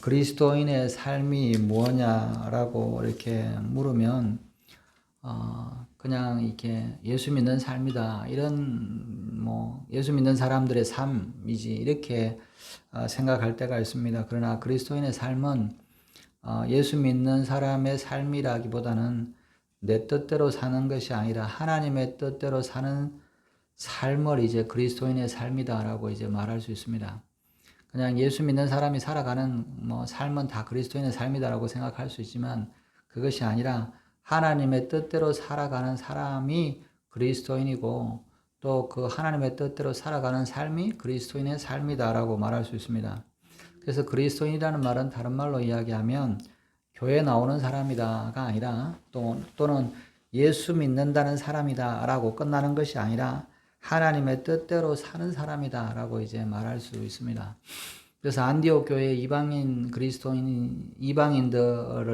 그리스도인의 삶이 뭐냐라고 이렇게 물으면, 그냥 이렇게 예수 믿는 삶이다. 이런, 예수 믿는 사람들의 삶이지. 이렇게 생각할 때가 있습니다. 그러나 그리스도인의 삶은 예수 믿는 사람의 삶이라기보다는 내 뜻대로 사는 것이 아니라 하나님의 뜻대로 사는 삶을 이제 그리스도인의 삶이다라고 이제 말할 수 있습니다. 그냥 예수 믿는 사람이 살아가는 삶은 다 그리스도인의 삶이다라고 생각할 수 있지만 그것이 아니라 하나님의 뜻대로 살아가는 사람이 그리스도인이고 또 그 하나님의 뜻대로 살아가는 삶이 그리스도인의 삶이다라고 말할 수 있습니다. 그래서 그리스도인이라는 말은 다른 말로 이야기하면 교회에 나오는 사람이다가 아니라 또는 예수 믿는다는 사람이다라고 끝나는 것이 아니라 하나님의 뜻대로 사는 사람이다라고 이제 말할 수 있습니다. 그래서 안디옥 교회 이방인들을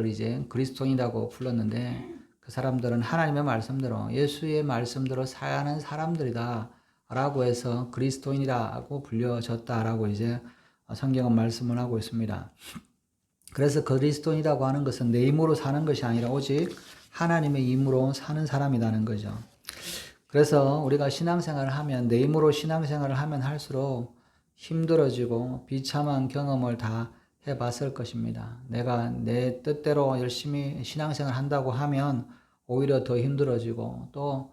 이제 그리스도인이라고 불렀는데 그 사람들은 하나님의 말씀대로 예수의 말씀대로 사는 사람들이다라고 해서 그리스도인이라고 불려졌다라고 이제 성경은 말씀을 하고 있습니다. 그래서 그리스도인이라고 하는 것은 내 힘으로 사는 것이 아니라 오직 하나님의 힘으로 사는 사람이라는 거죠. 그래서 우리가 신앙생활을 하면 내 힘으로 신앙생활을 하면 할수록 힘들어지고 비참한 경험을 다 해봤을 것입니다. 내가 내 뜻대로 열심히 신앙생활을 한다고 하면 오히려 더 힘들어지고 또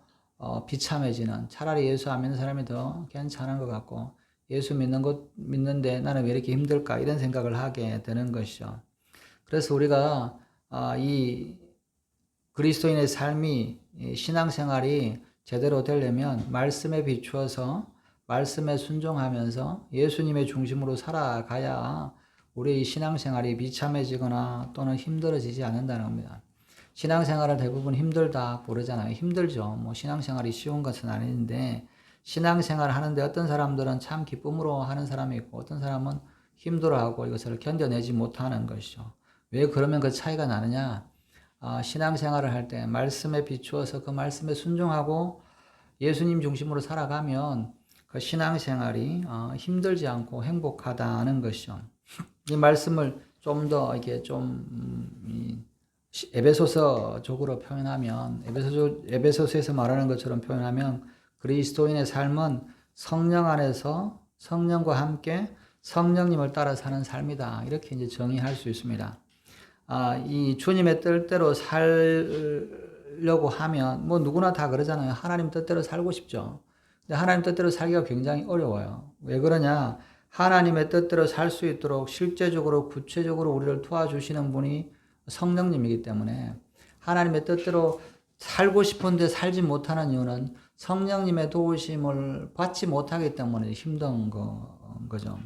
비참해지는, 차라리 예수 안 믿는 사람이 더 괜찮은 것 같고 예수 믿는데 나는 왜 이렇게 힘들까 이런 생각을 하게 되는 것이죠. 그래서 우리가 이 그리스도인의 삶이 신앙생활이 제대로 되려면 말씀에 비추어서 말씀에 순종하면서 예수님의 중심으로 살아가야 우리의 신앙생활이 비참해지거나 또는 힘들어지지 않는다는 겁니다. 신앙생활을 대부분 힘들다 부르잖아요. 힘들죠. 신앙생활이 쉬운 것은 아닌데 신앙생활을 하는데 어떤 사람들은 참 기쁨으로 하는 사람이 있고 어떤 사람은 힘들어하고 이것을 견뎌내지 못하는 것이죠. 왜 그러면 그 차이가 나느냐? 신앙생활을 할 때 말씀에 비추어서 그 말씀에 순종하고 예수님 중심으로 살아가면 그 신앙생활이 힘들지 않고 행복하다는 것이죠. 이 말씀을 좀 더 이렇게 에베소서적으로 표현하면 에베소서에서 말하는 것처럼 표현하면 그리스도인의 삶은 성령 안에서 성령과 함께 성령님을 따라 사는 삶이다. 이렇게 이제 정의할 수 있습니다. 이 주님의 뜻대로 살려고 하면 누구나 다 그러잖아요. 하나님 뜻대로 살고 싶죠. 근데 하나님 뜻대로 살기가 굉장히 어려워요. 왜 그러냐? 하나님의 뜻대로 살 수 있도록 실제적으로 구체적으로 우리를 도와주시는 분이 성령님이기 때문에 하나님의 뜻대로 살고 싶은데 살지 못하는 이유는 성령님의 도우심을 받지 못하기 때문에 힘든 거죠.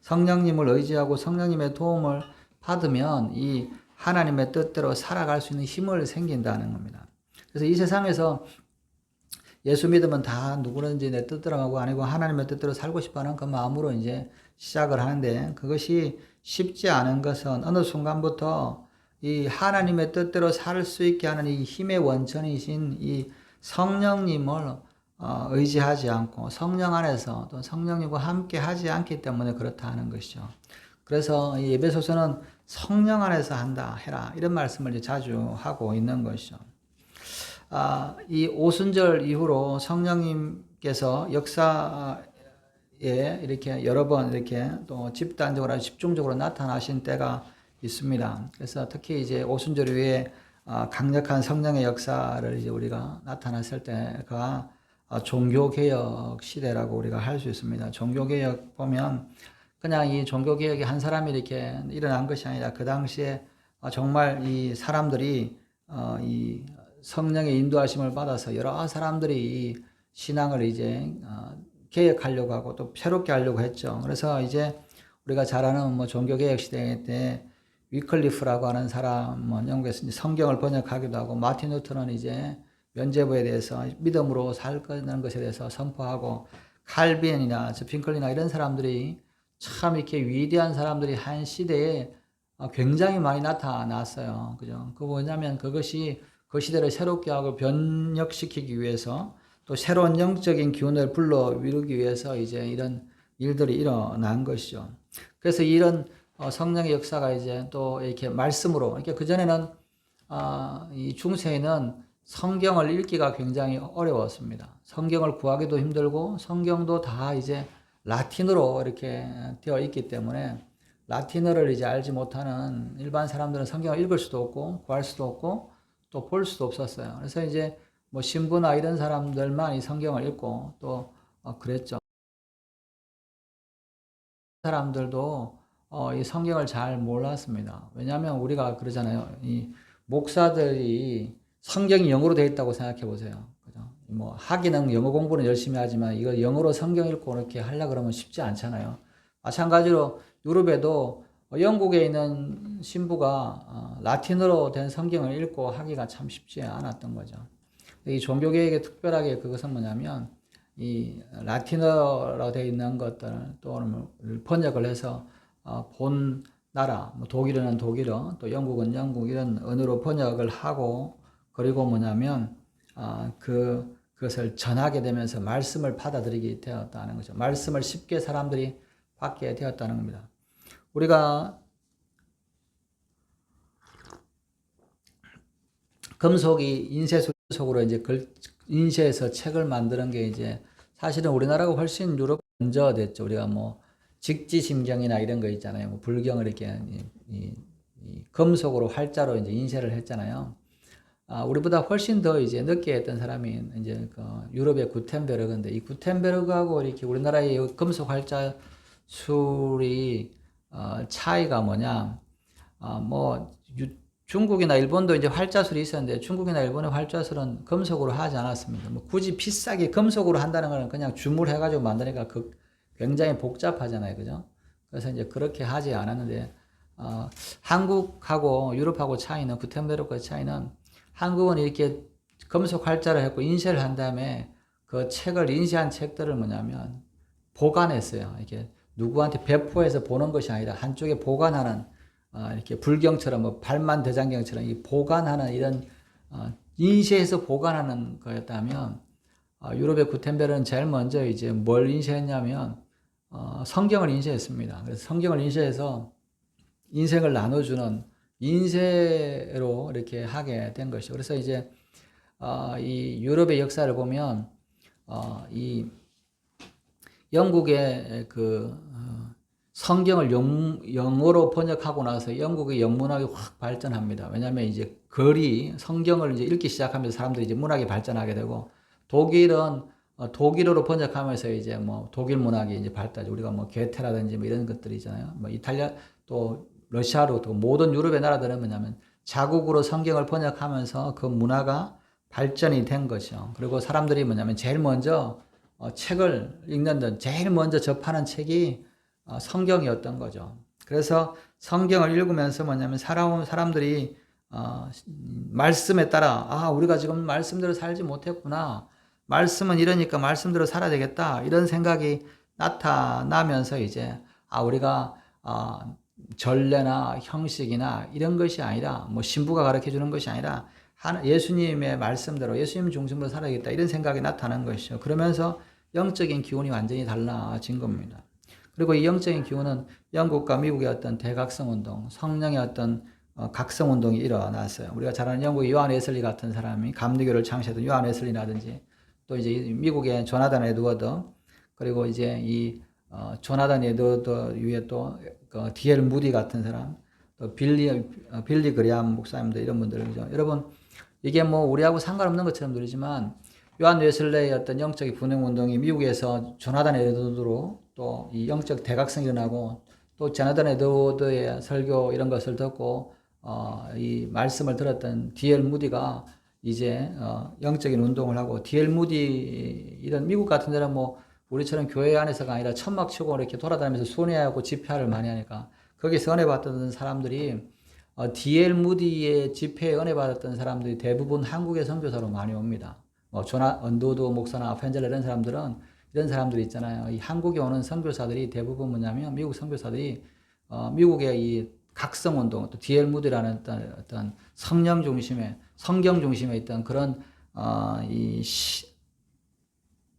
성령님을 의지하고 성령님의 도움을 받으면 이 하나님의 뜻대로 살아갈 수 있는 힘을 생긴다는 겁니다. 그래서 이 세상에서 예수 믿으면 다 누구든지 내 뜻대로 하고 아니고 하나님의 뜻대로 살고 싶어하는 그 마음으로 이제 시작을 하는데 그것이 쉽지 않은 것은 어느 순간부터 이 하나님의 뜻대로 살 수 있게 하는 이 힘의 원천이신 이 성령님을 의지하지 않고 성령 안에서 또 성령님과 함께 하지 않기 때문에 그렇다 하는 것이죠. 그래서 이 에베소서는 성령 안에서 한다 해라 이런 말씀을 이제 자주 하고 있는 것이죠. 이 오순절 이후로 성령님께서 역사에 이렇게 여러 번 이렇게 또 집단적으로 집중적으로 나타나신 때가 있습니다. 그래서 특히 이제 오순절 이후에 강력한 성령의 역사를 이제 우리가 나타났을 때가 종교개혁 시대라고 우리가 할 수 있습니다. 종교개혁 보면 그냥 이 종교개혁이 한 사람이 이렇게 일어난 것이 아니라 그 당시에 정말 이 사람들이 이 성령의 인도하심을 받아서 여러 사람들이 신앙을 이제 개혁하려고 하고 또 새롭게 하려고 했죠. 그래서 이제 우리가 잘 아는 종교개혁 시대 때 위클리프라고 하는 사람은 영국에서 성경을 번역하기도 하고 마틴 루터는 이제 면죄부에 대해서 믿음으로 살는 것에 대해서 선포하고 칼빈이나 빈클리나 이런 사람들이 참 이렇게 위대한 사람들이 한 시대에 굉장히 많이 나타났어요. 그죠? 그 뭐냐면 그것이 그 시대를 새롭게 하고 변혁시키기 위해서 또 새로운 영적인 기운을 불러 이루기 위해서 이제 이런 일들이 일어난 것이죠. 그래서 이런 성령의 역사가 이제 또 이렇게 말씀으로, 그러니까 그전에는 이 중세에는 성경을 읽기가 굉장히 어려웠습니다. 성경을 구하기도 힘들고 성경도 다 이제 라틴어로 이렇게 되어 있기 때문에 라틴어를 이제 알지 못하는 일반 사람들은 성경을 읽을 수도 없고 구할 수도 없고 또 볼 수도 없었어요. 그래서 이제 뭐 신부나 이런 사람들만 이 성경을 읽고 또 그랬죠. 사람들도 이 성경을 잘 몰랐습니다. 왜냐하면 우리가 그러잖아요. 이 목사들이 성경이 영어로 되어 있다고 생각해 보세요. 그죠? 뭐 학위는 영어 공부는 열심히 하지만 이거 영어로 성경 읽고 이렇게 하려 그러면 쉽지 않잖아요. 마찬가지로 유럽에도 영국에 있는 신부가 라틴어로 된 성경을 읽고 하기가 참 쉽지 않았던 거죠. 이 종교개혁에 특별하게 그것은 뭐냐면 이 라틴어로 되어 있는 것들 또는 번역을 해서 본 나라, 뭐 독일어는 독일어, 또 영국은 영국 이런 언어로 번역을 하고 그리고 뭐냐면 그것을 전하게 되면서 말씀을 받아들이게 되었다는 거죠. 말씀을 쉽게 사람들이 받게 되었다는 겁니다. 우리가 금속이 인쇄 속으로 이제 인쇄해서 책을 만드는 게 이제 사실은 우리나라가 훨씬 유럽 먼저 됐죠. 우리가 뭐 직지심경이나 이런 거 있잖아요. 뭐 불경을 이렇게 이 금속으로 활자로 이제 인쇄를 했잖아요. 우리보다 훨씬 더 이제 늦게 했던 사람이 이제 그 유럽의 구텐베르그인데 이 구텐베르그하고 이렇게 우리나라의 금속 활자 술이 차이가 뭐냐? 뭐 중국이나 일본도 이제 활자술이 있었는데 중국이나 일본의 활자술은 금속으로 하지 않았습니다. 뭐 굳이 비싸게 금속으로 한다는 것은 그냥 주물해가지고 만드니까 굉장히 복잡하잖아요, 그죠? 그래서 이제 그렇게 하지 않았는데 한국하고 유럽하고 차이는 구텐베르크의 차이는 한국은 이렇게 금속 활자를 했고 인쇄를 한 다음에 그 책을 인쇄한 책들을 뭐냐면 보관했어요. 이렇게 누구한테 배포해서 보는 것이 아니라 한쪽에 보관하는 이렇게 불경처럼 뭐 발만 대장경처럼 이 보관하는 이런 인쇄해서 보관하는 거였다면 유럽의 구텐베르는 제일 먼저 이제 뭘 인쇄했냐면 성경을 인쇄했습니다. 그래서 성경을 인쇄해서 인생을 나눠주는 인쇄로 이렇게 하게 된 것이죠. 그래서 이제 이 유럽의 역사를 보면 이 영국의 그 성경을 영어로 번역하고 나서 영국의 영문학이 확 발전합니다. 왜냐하면 이제 성경을 이제 읽기 시작하면서 사람들이 이제 문학이 발전하게 되고 독일은 독일어로 번역하면서 이제 뭐 독일 문학이 이제 발달하죠. 우리가 뭐 게테라든지 뭐 이런 것들이 있잖아요. 뭐 이탈리아 또 러시아로 또 모든 유럽의 나라들은 뭐냐면 자국으로 성경을 번역하면서 그 문화가 발전이 된 거죠. 그리고 사람들이 뭐냐면 제일 먼저 책을 읽는 제일 먼저 접하는 책이 성경이었던 거죠. 그래서 성경을 읽으면서 뭐냐면 사람들이 말씀에 따라 우리가 지금 말씀대로 살지 못했구나. 말씀은 이러니까 말씀대로 살아야 되겠다. 이런 생각이 나타나면서 이제 우리가 전례나 형식이나 이런 것이 아니라 뭐 신부가 가르쳐 주는 것이 아니라 예수님의 말씀대로 예수님 중심으로 살아야겠다. 이런 생각이 나타난 것이죠. 그러면서 영적인 기운이 완전히 달라진 겁니다. 그리고 이 영적인 기운은 영국과 미국의 어떤 대각성 운동, 성령의 어떤 각성 운동이 일어났어요. 우리가 잘 아는 영국의 요한 웨슬리 같은 사람이 감리교를 창시했던 요한 웨슬리라든지 또 이제 미국의 조나단 에드워드 그리고 이제 이 조나단 에드워드 위에 또 D.L. 무디 같은 사람 또 빌리 그리암 목사님들 이런 분들 그죠? 여러분 이게 뭐 우리하고 상관없는 것처럼 들리지만 요한 웨슬레의 어떤 영적인 분행 운동이 미국에서 조나단 에드워드로 또 이 영적 대각성이 일어나고 또 조나단 에드워드의 설교 이런 것을 듣고 이 말씀을 들었던 D.L. 무디가 이제 영적인 운동을 하고 D.L. 무디 이런 미국 같은 데는 뭐 우리처럼 교회 안에서가 아니라 천막 치고 이렇게 돌아다니면서 순회하고 집회를 많이 하니까 거기서 은혜 받았던 사람들이 D.L. 무디의 집회에 은혜 받았던 사람들이 대부분 한국의 선교사로 많이 옵니다. 뭐 언더우드 목사나 펜젤러 이런 사람들이 있잖아요. 이 한국에 오는 선교사들이 대부분 뭐냐면 미국 선교사들이 미국의 이 각성 운동, 또 D.L. 무디라는 어떤 성경 중심에 있던 그런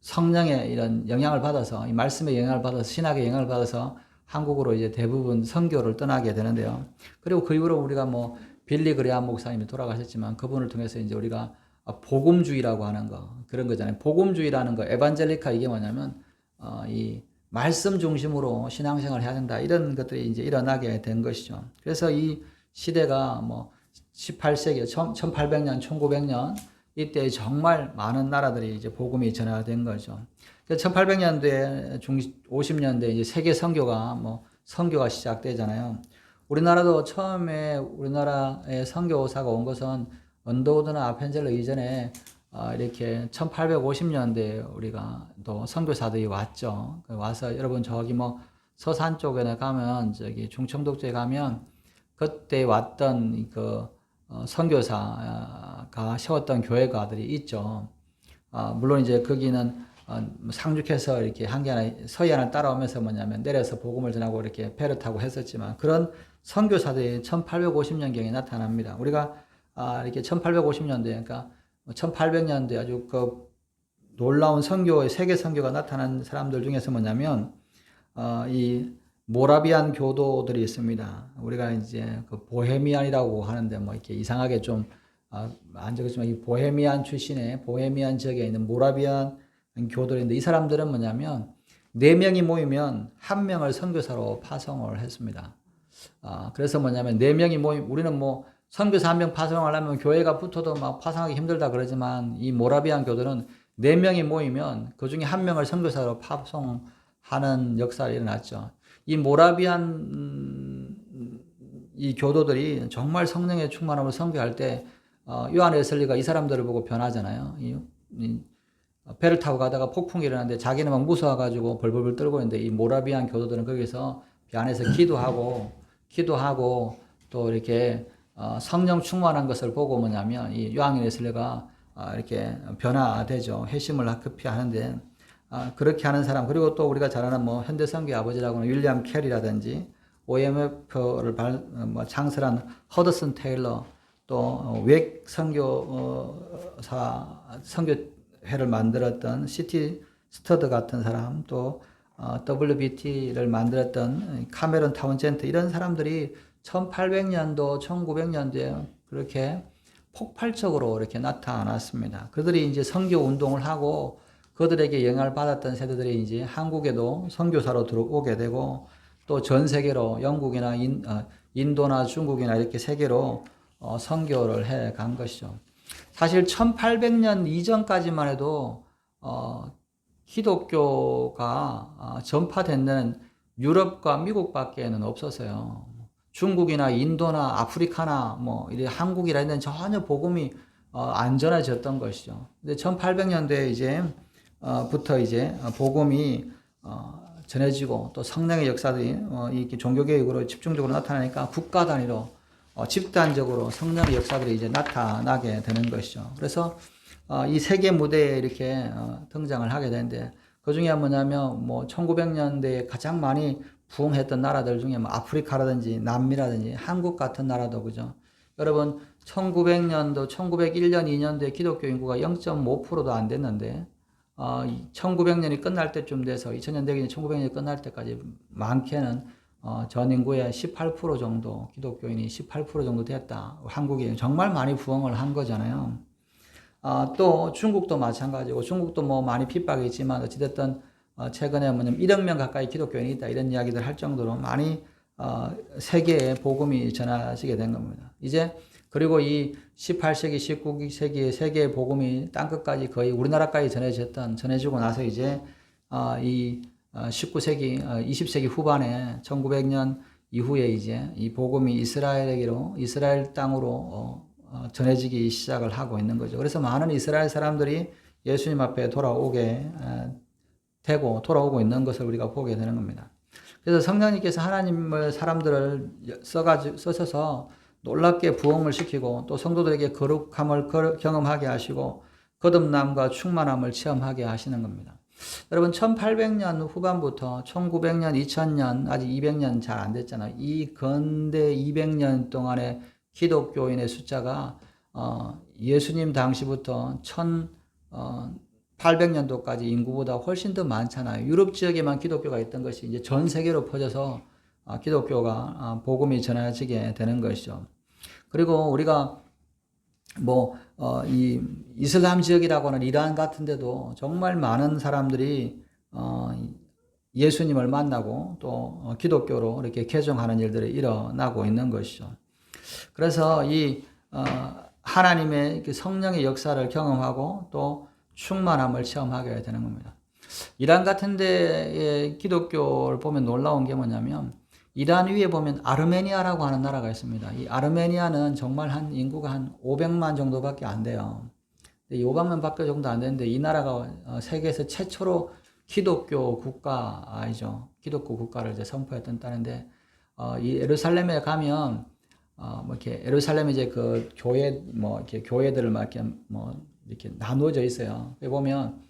성령의 이런 영향을 받아서 이 말씀의 영향을 받아서 신학의 영향을 받아서 한국으로 이제 대부분 선교를 떠나게 되는데요. 그리고 그 이후로 우리가 뭐 빌리 그레암 목사님이 돌아가셨지만 그분을 통해서 이제 우리가 복음주의라고 하는 거 그런 거잖아요. 복음주의라는 거 에반젤리카 이게 뭐냐면 이 말씀 중심으로 신앙생활을 해야 된다 이런 것들이 이제 일어나게 된 것이죠. 그래서 이 시대가 뭐 18세기 1800년 1900년 이때 정말 많은 나라들이 이제 복음이 전화된 거죠. 1800년대 50년대 이제 세계 선교가 선교가 시작되잖아요. 우리나라도 처음에 우리나라에 선교사가 온 것은 언더우드나 아펜젤러 이전에 이렇게 1850년대에 우리가 또 선교사들이 왔죠. 와서 여러분 저기 서산 쪽에 가면 저기 중청도 쪽에 가면 그때 왔던 그 선교사가 세웠던 교회가들이 있죠. 물론 이제 거기는 상륙해서 이렇게 서해안을 따라오면서 내려서 복음을 전하고 이렇게 배를 타고 했었지만 그런 선교사들이 1850년경에 나타납니다. 우리가 이렇게 1850년대, 그러니까 1800년대 아주 그 놀라운 선교의 세계 선교가 나타난 사람들 중에서 이 모라비안 교도들이 있습니다. 우리가 이제 그 보헤미안이라고 하는데 이렇게 이상하게 좀 안 적었지만 이 보헤미안 출신의 보헤미안 지역에 있는 모라비안 교도인데 이 사람들은 4명이 모이면 1명을 선교사로 파송을 했습니다. 그래서 4명이 모임, 우리는 선교사 1명 파송하려면 교회가 붙어도 파송하기 힘들다 그러지만 이 모라비안 교도는 4명이 모이면 그 중에 1명을 선교사로 파송하는 역사가 일어났죠. 이 모라비안 이 교도들이 정말 성령의 충만함을 선교할 때 요한 웨슬리가 이 사람들을 보고 변하잖아요. 배를 타고 가다가 폭풍이 일어났는데 자기는 무서워가지고 벌벌벌 떨고 있는데 이 모라비안 교도들은 거기서 배 안에서 기도하고 또 이렇게 성령 충만한 것을 보고 이 요한 웨슬리가 이렇게 변화되죠. 회심을 급히 하는데 그렇게 하는 사람, 그리고 또 우리가 잘 아는 현대 선교의 아버지라고 하는 윌리엄 캐리라든지 OMF를 창설한 허드슨 테일러, 또 웩 선교회를 만들었던 시티 스터드 같은 사람, 또 WBT를 만들었던 카메론 타운젠트, 이런 사람들이 1800년도, 1900년도에 그렇게 폭발적으로 이렇게 나타났습니다. 그들이 이제 선교 운동을 하고 그들에게 영향을 받았던 세대들이 이제 한국에도 선교사로 들어오게 되고 또 전 세계로 영국이나 인도나 중국이나 이렇게 세계로 선교를 해 간 것이죠. 사실 1800년 이전까지만 해도 기독교가 전파된 데는 유럽과 미국밖에는 없었어요. 중국이나 인도나 아프리카나 이래 한국이라 했는데 전혀 복음이 안 전해졌던 것이죠. 근데 1800년대에 부터 복음이 전해지고 또 성령의 역사들이 이렇게 종교개혁으로 집중적으로 나타나니까 국가 단위로 집단적으로 성령의 역사들이 이제 나타나게 되는 것이죠. 그래서 이 세계 무대에 이렇게 등장을 하게 되는데 그 중에 뭐냐면 1900년대에 가장 많이 부흥했던 나라들 중에 아프리카라든지 남미라든지 한국 같은 나라도 그죠. 여러분 1900년도, 1901년, 2년도에 기독교 인구가 0.5%도 안 됐는데 1900년이 끝날 때쯤 돼서 2000년 되기 전에 1900년이 끝날 때까지 많게는 전 인구의 18% 정도, 기독교인이 18% 정도 됐다. 한국이 정말 많이 부흥을 한 거잖아요. 또 중국도 마찬가지고, 중국도 많이 핍박이 있지만 어찌됐든 최근에 1억 명 가까이 기독교인이 있다 이런 이야기들 할 정도로 많이 세계에 복음이 전해지게 된 겁니다. 이제 그리고 이 18세기, 19세기의 세계의 복음이 땅끝까지 거의 우리나라까지 전해지고 나서 이제 이 19세기, 20세기 후반에 1900년 이후에 이제 이 복음이 이스라엘 땅으로 전해지기 시작을 하고 있는 거죠. 그래서 많은 이스라엘 사람들이 예수님 앞에 돌아오게 되고 돌아오고 있는 것을 우리가 보게 되는 겁니다. 그래서 성령님께서 하나님의 사람들을 써셔서 놀랍게 부흥을 시키고 또 성도들에게 거룩함을 경험하게 하시고 거듭남과 충만함을 체험하게 하시는 겁니다. 여러분 1800년 후반부터 1900년, 2000년, 아직 200년 잘 안 됐잖아요. 이 근대 200년 동안의 기독교인의 숫자가 예수님 당시부터 800년도까지 인구보다 훨씬 더 많잖아요. 유럽 지역에만 기독교가 있던 것이 이제 전 세계로 퍼져서 기독교가 복음이 전해지게 되는 것이죠. 그리고 우리가 이 이슬람 지역이라고 하는 이란 같은 데도 정말 많은 사람들이 예수님을 만나고 또 기독교로 이렇게 개종하는 일들이 일어나고 있는 것이죠. 그래서 이 하나님의 성령의 역사를 경험하고 또 충만함을 체험하게 되는 겁니다. 이란 같은 데의 기독교를 보면 놀라운 게 뭐냐면 이란 위에 보면 아르메니아라고 하는 나라가 있습니다. 이 아르메니아는 정말 한 인구가 한 500만 정도밖에 안 돼요. 이 500만밖에 정도 안 되는데 이 나라가 세계에서 최초로 기독교 국가이죠. 기독교 국가를 이제 선포했다는데 이 예루살렘에 가면 이렇게 예루살렘에 이제 그 교회 이렇게 교회들을 이렇게 나누어져 있어요. 여기 보면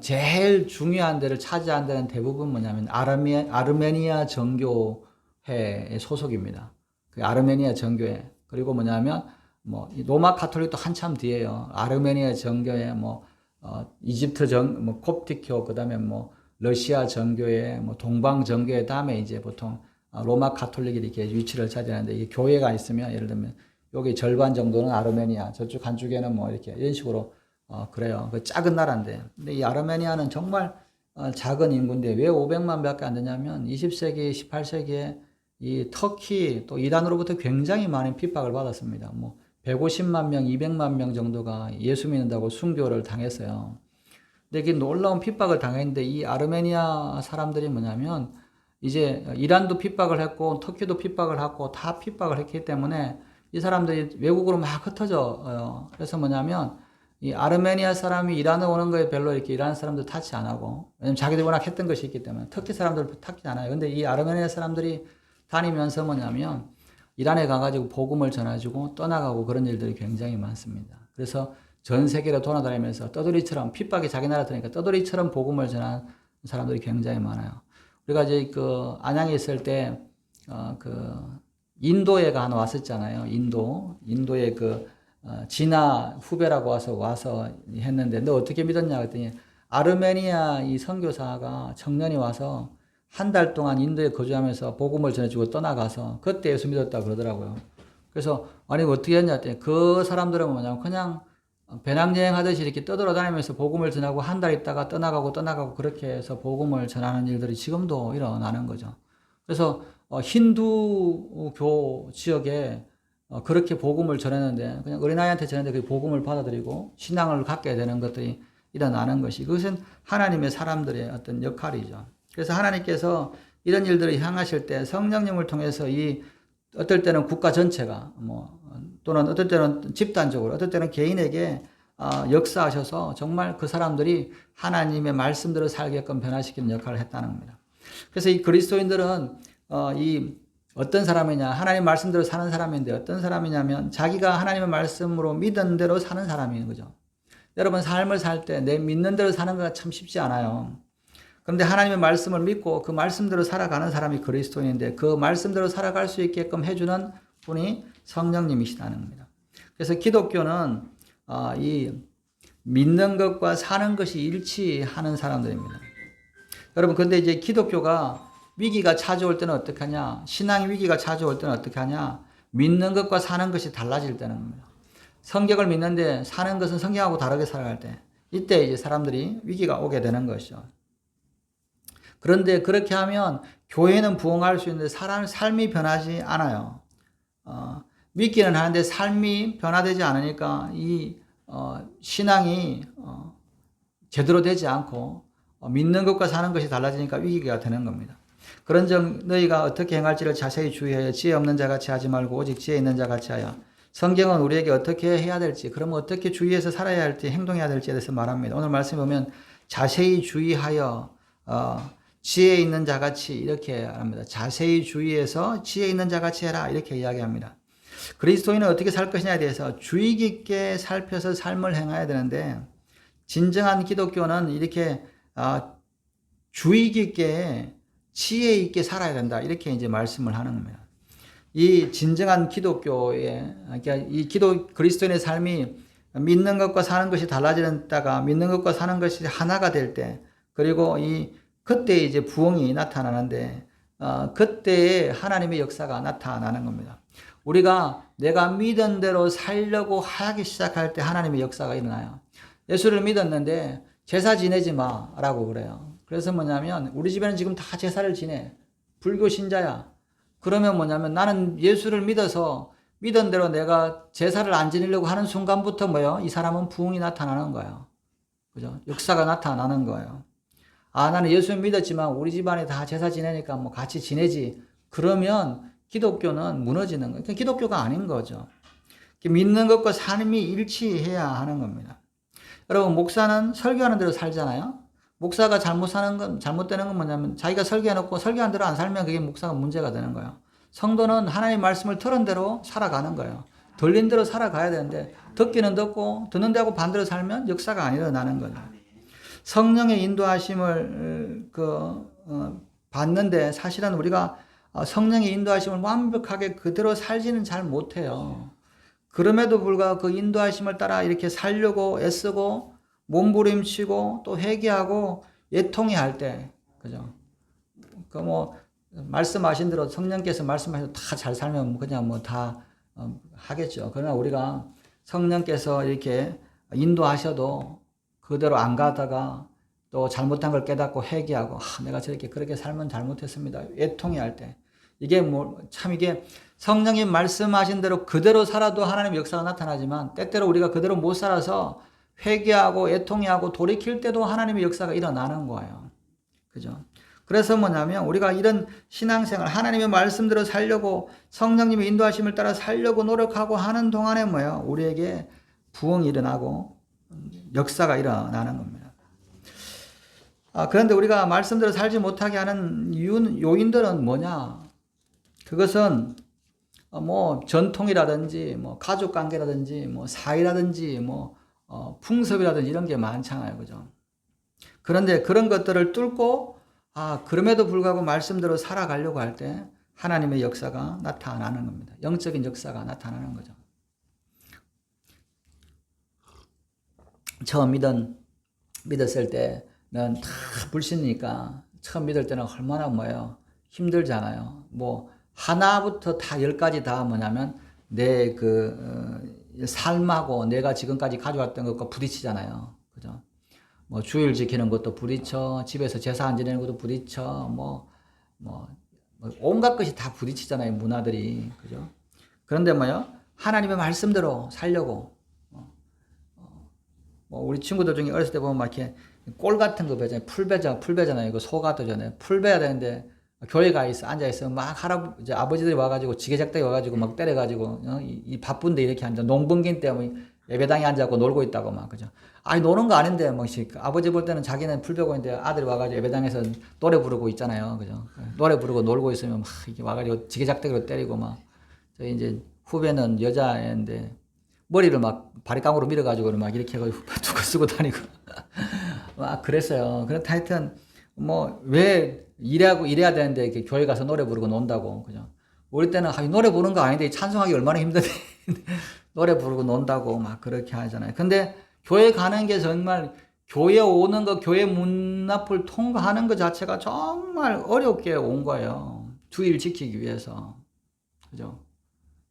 제일 중요한 데를 차지한 데는 대부분 뭐냐면 아르메니아 정교회의 소속입니다. 그 아르메니아 정교회. 그리고 뭐냐면 로마 카톨릭도 한참 뒤에요. 아르메니아 정교회 이집트 콥틱교, 그다음에 러시아 정교회, 동방 정교회 다음에 이제 보통 로마 카톨릭이 이렇게 위치를 차지하는데 이게 교회가 있으면 예를 들면 여기 절반 정도는 아르메니아, 저쪽 한쪽에는 이렇게 이런 식으로 그래요. 그 작은 나라인데. 근데 이 아르메니아는 정말 작은 인구인데 왜 500만밖에 안 되냐면 20세기, 18세기에 이 터키 또 이란으로부터 굉장히 많은 핍박을 받았습니다. 150만 명, 200만 명 정도가 예수 믿는다고 순교를 당했어요. 근데 이게 놀라운 핍박을 당했는데 이 아르메니아 사람들이 뭐냐면 이제 이란도 핍박을 했고 터키도 핍박을 하고 다 핍박을 했기 때문에 이 사람들이 외국으로 막 흩어져요. 그래서 뭐냐면 이 아르메니아 사람이 이란에 오는 거에 별로 이렇게 이란 사람들 타치 안 하고, 왜냐면 자기들이 워낙 했던 것이 있기 때문에 터키 사람들 타치 안 해요. 근데 이 아르메니아 사람들이 다니면서 뭐냐면 이란에 가가지고 복음을 전해주고 떠나가고 그런 일들이 굉장히 많습니다. 그래서 전 세계로 돌아다니면서 떠돌이처럼 핍박이 자기 나라 들으니까 떠돌이처럼 복음을 전하는 사람들이 굉장히 많아요. 우리가 이제 그 안양에 있을 때 인도애가 하나 왔었잖아요. 인도에 진화 후배라고 와서 했는데 너 어떻게 믿었냐 그랬더니 아르메니아 이 선교사가 청년이 와서 한 달 동안 인도에 거주하면서 복음을 전해주고 떠나가서 그때 예수 믿었다 그러더라고요. 그래서 아니 어떻게 했냐 했더니 그 사람들은 뭐냐면 그냥 배낭여행 하듯이 이렇게 떠돌아다니면서 복음을 전하고 한 달 있다가 떠나가고 그렇게 해서 복음을 전하는 일들이 지금도 일어나는 거죠. 그래서 힌두교 지역에 그렇게 복음을 전했는데 그냥 어린아이한테 전했는데 그 복음을 받아들이고 신앙을 갖게 되는 것들이 일어나는 것이 그것은 하나님의 사람들의 어떤 역할이죠. 그래서 하나님께서 이런 일들을 향하실 때 성령님을 통해서 어떨 때는 국가 전체가 또는 어떨 때는 집단적으로 어떨 때는 개인에게 역사하셔서 정말 그 사람들이 하나님의 말씀대로 살게끔 변화시키는 역할을 했다는 겁니다. 그래서 이 그리스도인들은 어떤 사람이냐 하나님 말씀대로 사는 사람인데 어떤 사람이냐면 자기가 하나님의 말씀으로 믿은 대로 사는 사람인 거죠. 여러분 삶을 살 때 내 믿는 대로 사는 거 참 쉽지 않아요. 그런데 하나님의 말씀을 믿고 그 말씀대로 살아가는 사람이 그리스도인인데 그 말씀대로 살아갈 수 있게끔 해주는 분이 성령님이시다는 겁니다. 그래서 기독교는 이 믿는 것과 사는 것이 일치하는 사람들입니다. 여러분 근데 이제 기독교가 위기가 찾아올 때는 어떻게 하냐? 신앙의 위기가 찾아올 때는 어떻게 하냐? 믿는 것과 사는 것이 달라질 때는 겁니다. 성경을 믿는데 사는 것은 성경하고 다르게 살아갈 때 이때 이제 사람들이 위기가 오게 되는 것이죠. 그런데 그렇게 하면 교회는 부흥할 수 있는데 삶이 변하지 않아요. 믿기는 하는데 삶이 변화되지 않으니까 신앙이 제대로 되지 않고 믿는 것과 사는 것이 달라지니까 위기가 되는 겁니다. 그런즉 너희가 어떻게 행할지를 자세히 주의하여 지혜 없는 자같이 하지 말고 오직 지혜 있는 자같이 하여. 성경은 우리에게 어떻게 해야 될지, 그러면 어떻게 주의해서 살아야 할지, 행동해야 될지에 대해서 말합니다. 오늘 말씀 보면 자세히 주의하여 지혜 있는 자같이 이렇게 합니다. 자세히 주의해서 지혜 있는 자같이 해라 이렇게 이야기합니다. 그리스도인은 어떻게 살 것이냐에 대해서 주의 깊게 살펴서 삶을 행해야 되는데 진정한 기독교는 이렇게 주의 깊게 지혜 있게 살아야 된다 이렇게 이제 말씀을 하는 겁니다. 이 진정한 기독교의 그러니까 이 그리스도인의 삶이 믿는 것과 사는 것이 달라지다가 믿는 것과 사는 것이 하나가 될 때, 그리고 그때 이제 부흥이 나타나는데, 그때에 하나님의 역사가 나타나는 겁니다. 우리가 내가 믿은 대로 살려고 하기 시작할 때 하나님의 역사가 일어나요. 예수를 믿었는데 제사 지내지 마라고 그래요. 그래서 뭐냐면 우리 집에는 지금 다 제사를 지내. 불교 신자야. 그러면 뭐냐면 나는 예수를 믿어서 믿은 대로 내가 제사를 안 지내려고 하는 순간부터 뭐예요? 이 사람은 부흥이 나타나는 거예요. 그죠? 역사가 나타나는 거예요. 아, 나는 예수 믿었지만 우리 집안에 다 제사 지내니까 뭐 같이 지내지. 그러면 기독교는 무너지는 거예요. 기독교가 아닌 거죠. 믿는 것과 삶이 일치해야 하는 겁니다. 여러분, 목사는 설교하는 대로 살잖아요. 목사가 잘못되는 건 뭐냐면 자기가 설교해놓고 설교한 대로 안 살면 그게 목사가 문제가 되는 거예요. 성도는 하나님의 말씀을 들은 대로 살아가는 거예요. 들린 대로 살아가야 되는데 듣기는 듣고 듣는 대하고 반대로 살면 역사가 안 일어나는 거죠. 성령의 인도하심을 받는데 사실은 우리가 성령의 인도하심을 완벽하게 그대로 살지는 잘 못해요. 그럼에도 불구하고 그 인도하심을 따라 이렇게 살려고 애쓰고 몸부림치고 또 회개하고 애통해 할 때, 그죠? 말씀하신 대로 성령께서 말씀하셔도 다 잘 살면 그냥 다 하겠죠. 그러나 우리가 성령께서 이렇게 인도하셔도 그대로 안 가다가 또 잘못한 걸 깨닫고 회개하고 내가 그렇게 살면 잘못했습니다. 애통해 할 때. 이게 이게 성령이 말씀하신 대로 그대로 살아도 하나님의 역사가 나타나지만 때때로 우리가 그대로 못 살아서 회개하고 애통해하고 돌이킬 때도 하나님의 역사가 일어나는 거예요. 그죠? 그래서 뭐냐면 우리가 이런 신앙생활, 하나님의 말씀대로 살려고 성령님의 인도하심을 따라 살려고 노력하고 하는 동안에 우리에게 부흥이 일어나고 역사가 일어나는 겁니다. 그런데 우리가 말씀대로 살지 못하게 하는 요인들은 뭐냐? 그것은 전통이라든지 가족 관계라든지 사이라든지 풍습이라든지 이런 게 많잖아요. 그죠? 그런데 그런 것들을 뚫고 그럼에도 불구하고 말씀대로 살아가려고 할 때 하나님의 역사가 나타나는 겁니다. 영적인 역사가 나타나는 거죠. 처음 믿었을 때는 다 불신이니까 처음 믿을 때는 얼마나 힘들잖아요. 하나부터 다 10까지 다 뭐냐면 내 삶하고 내가 지금까지 가져왔던 것과 부딪히잖아요. 그죠? 주일 지키는 것도 부딪혀, 집에서 제사 안 지내는 것도 부딪혀, 온갖 것이 다 부딪히잖아요, 문화들이. 그죠? 그런데 하나님의 말씀대로 살려고, 우리 친구들 중에 어렸을 때 보면 이렇게 꼴 같은 거 배잖아요. 풀배잖아요. 이거 소 같잖아요. 풀 배야 되는데, 교회 앉아있어. 이제 아버지들이 와가지고, 지게작대기 와가지고 때려가지고, 이 바쁜데 이렇게 앉아. 농번기 때문에 예배당에 앉아갖고 놀고 있다고 그죠? 노는 거 아닌데, 아버지 볼 때는 자기는 풀 배고 있는데 아들이 와가지고 예배당에서 노래 부르고 있잖아요. 그죠? 노래 부르고 놀고 있으면 이렇게 와가지고 지게작대기로 때리고 저희 이제 후배는 여자애인데 머리를 바리깡으로 밀어가지고 이렇게 해가지고 두고 쓰고 다니고. 그랬어요. 그렇다 하여튼, 왜 이래야 되는데 이렇게 교회 가서 노래 부르고 논다고. 그죠? 우리 때는 노래 부르는 거 아닌데 찬송하기 얼마나 힘든데. 노래 부르고 논다고 그렇게 하잖아요. 근데 교회 가는 게 정말 교회 오는 거, 교회 문 앞을 통과하는 것 자체가 정말 어렵게 온 거예요. 주일 지키기 위해서. 그죠?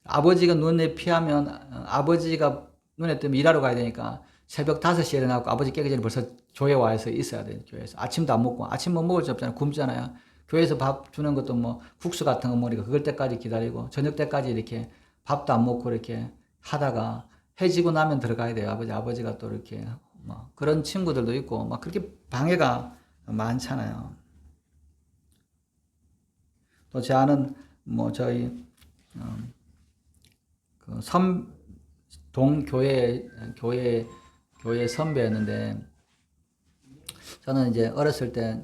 아버지가 눈에 피하면 아버지가 눈에 뜨면 일하러 가야 되니까 새벽 5시에 일어나고 아버지 깨기 전에 벌써 교회 와서 있어야 돼요. 교회에서. 아침도 안 먹고, 아침 못 먹을 수 없잖아요. 굶잖아요. 교회에서 밥 주는 것도 국수 같은 거 먹으니까 그걸 때까지 기다리고 저녁 때까지 이렇게 밥도 안 먹고 이렇게 하다가 해지고 나면 들어가야 돼요. 아버지가 또 이렇게 그런 친구들도 있고 그렇게 방해가 많잖아요. 또 제 아는 저희 교회 선배였는데 저는 이제 어렸을 때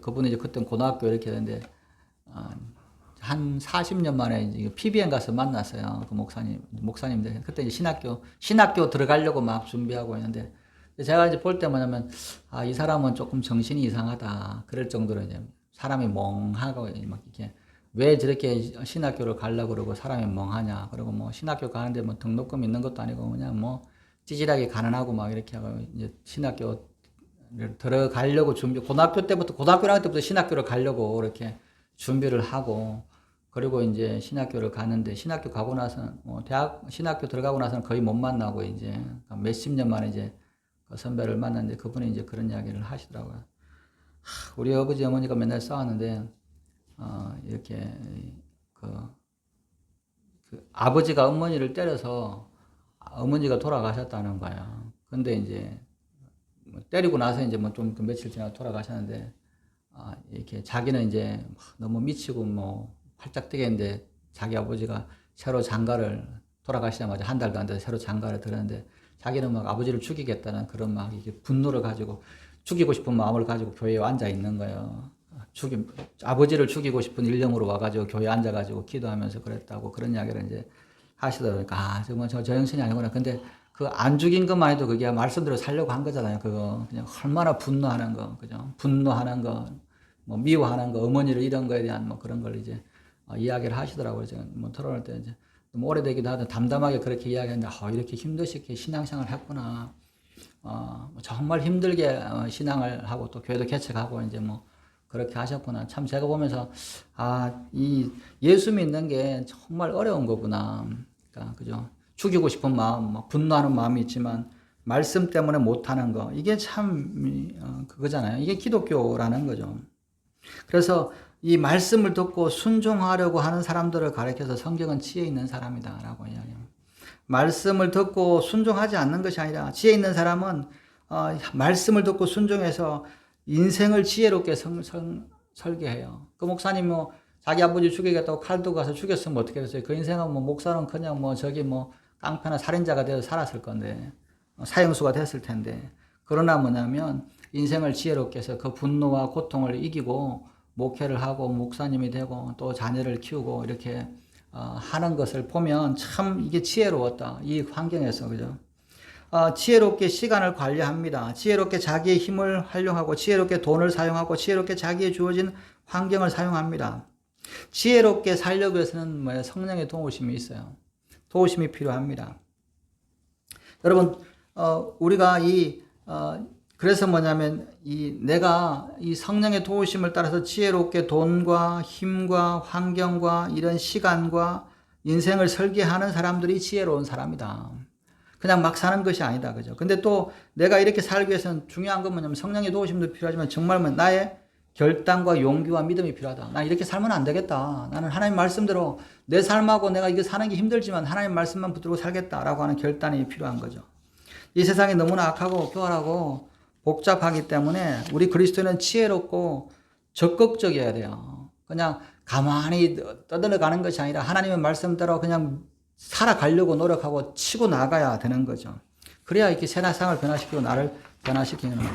그분이 이제 그때 고등학교 이렇게 했는데 한 40년 만에 이제 PBN 가서 만났어요. 그 목사님들. 그때 이제 신학교 들어가려고 준비하고 있는데, 제가 이제 볼 때 뭐냐면, 이 사람은 조금 정신이 이상하다. 그럴 정도로 이제 사람이 멍하고, 이렇게, 왜 저렇게 신학교를 가려고 그러고 사람이 멍하냐. 그리고 신학교 가는데 등록금 있는 것도 아니고, 그냥 찌질하게 가난하고 막 이렇게 하고 이제 신학교 들어가려고 고등학교 때부터, 고등학교 나갈 때부터 신학교를 가려고 이렇게 준비를 하고, 그리고 이제 신학교를 가는데, 신학교 가고 나서는, 대학, 신학교 들어가고 나서는 거의 못 만나고, 이제 몇십 년 만에 이제 그 선배를 만났는데, 그분이 이제 그런 이야기를 하시더라고요. 우리 아버지, 어머니가 맨날 싸웠는데, 이렇게, 아버지가 어머니를 때려서 어머니가 돌아가셨다는 거야. 근데 이제, 때리고 나서 이제 뭐 좀 며칠 지나서 돌아가셨는데, 이렇게 자기는 이제 너무 미치고 뭐 활짝 뛰겠는데 자기 아버지가 새로 장가를 돌아가시자마자 한 달도 안 돼서 새로 장가를 들었는데 자기는 막 아버지를 죽이겠다는 그런 막 이게 분노를 가지고 죽이고 싶은 마음을 가지고 교회에 앉아 있는 거예요. 아버지를 죽이고 싶은 일념으로 와가지고 교회에 앉아가지고 기도하면서 그랬다고 그런 이야기를 이제 하시더라고요. 정말 저 형신이 아니구나. 근데 그 안 죽인 것만 해도 그게 말씀대로 살려고 한 거잖아요. 그거 그냥 얼마나 분노하는 거, 그죠? 분노하는 거, 뭐 미워하는 거, 어머니를 이런 거에 대한 뭐 그런 걸 이제 이야기를 하시더라고요. 제가 뭐 토론할 때 이제 좀 오래되기도 하다 담담하게 그렇게 이야기했는데, 이렇게 힘드시게 신앙생활을 했구나. 정말 힘들게 신앙을 하고 또 교회도 개척하고 이제 뭐 그렇게 하셨구나. 참 제가 보면서 이 예수 믿는 게 정말 어려운 거구나. 그러니까 그죠? 죽이고 싶은 마음, 분노하는 마음이 있지만 말씀 때문에 못하는 거, 이게 참 그거잖아요. 이게 기독교라는 거죠. 그래서 이 말씀을 듣고 순종하려고 하는 사람들을 가리켜서 성경은 지혜 있는 사람이다 라고 이야기합니다. 말씀을 듣고 순종하지 않는 것이 아니라 지혜 있는 사람은 말씀을 듣고 순종해서 인생을 지혜롭게 설계해요. 그 목사님 뭐 자기 아버지 죽이겠다고 칼 들고 가서 죽였으면 어떻게 됐어요? 그 인생은 뭐 목사는 그냥 뭐 저기 뭐 깡패나 살인자가 되어 살았을 건데, 사형수가 됐을 텐데, 그러나 뭐냐면 인생을 지혜롭게 해서 그 분노와 고통을 이기고 목회를 하고 목사님이 되고 또 자녀를 키우고 이렇게 하는 것을 보면 참 이게 지혜로웠다. 이 환경에서, 그죠? 지혜롭게 시간을 관리합니다. 지혜롭게 자기의 힘을 활용하고 지혜롭게 돈을 사용하고 지혜롭게 자기의 주어진 환경을 사용합니다. 지혜롭게 살려고 해서는 뭐예요? 성령의 도우심이 있어요. 도우심이 필요합니다. 여러분, 우리가 그래서 뭐냐면, 내가 이 성령의 도우심을 따라서 지혜롭게 돈과 힘과 환경과 이런 시간과 인생을 설계하는 사람들이 지혜로운 사람이다. 그냥 막 사는 것이 아니다. 그죠? 근데 또 내가 이렇게 살기 위해서는 중요한 건 뭐냐면 성령의 도우심도 필요하지만 정말 나의 결단과 용기와 믿음이 필요하다. 나 이렇게 살면 안 되겠다. 나는 하나님 말씀대로 내 삶하고 내가 이거 사는 게 힘들지만 하나님 말씀만 붙들고 살겠다라고 하는 결단이 필요한 거죠. 이 세상이 너무나 악하고 교활하고 복잡하기 때문에 우리 그리스도인은 지혜롭고 적극적이어야 돼요. 그냥 가만히 떠들어가는 것이 아니라 하나님의 말씀대로 그냥 살아가려고 노력하고 치고 나가야 되는 거죠. 그래야 이렇게 세상을 변화시키고 나를 변화시키는 거예요.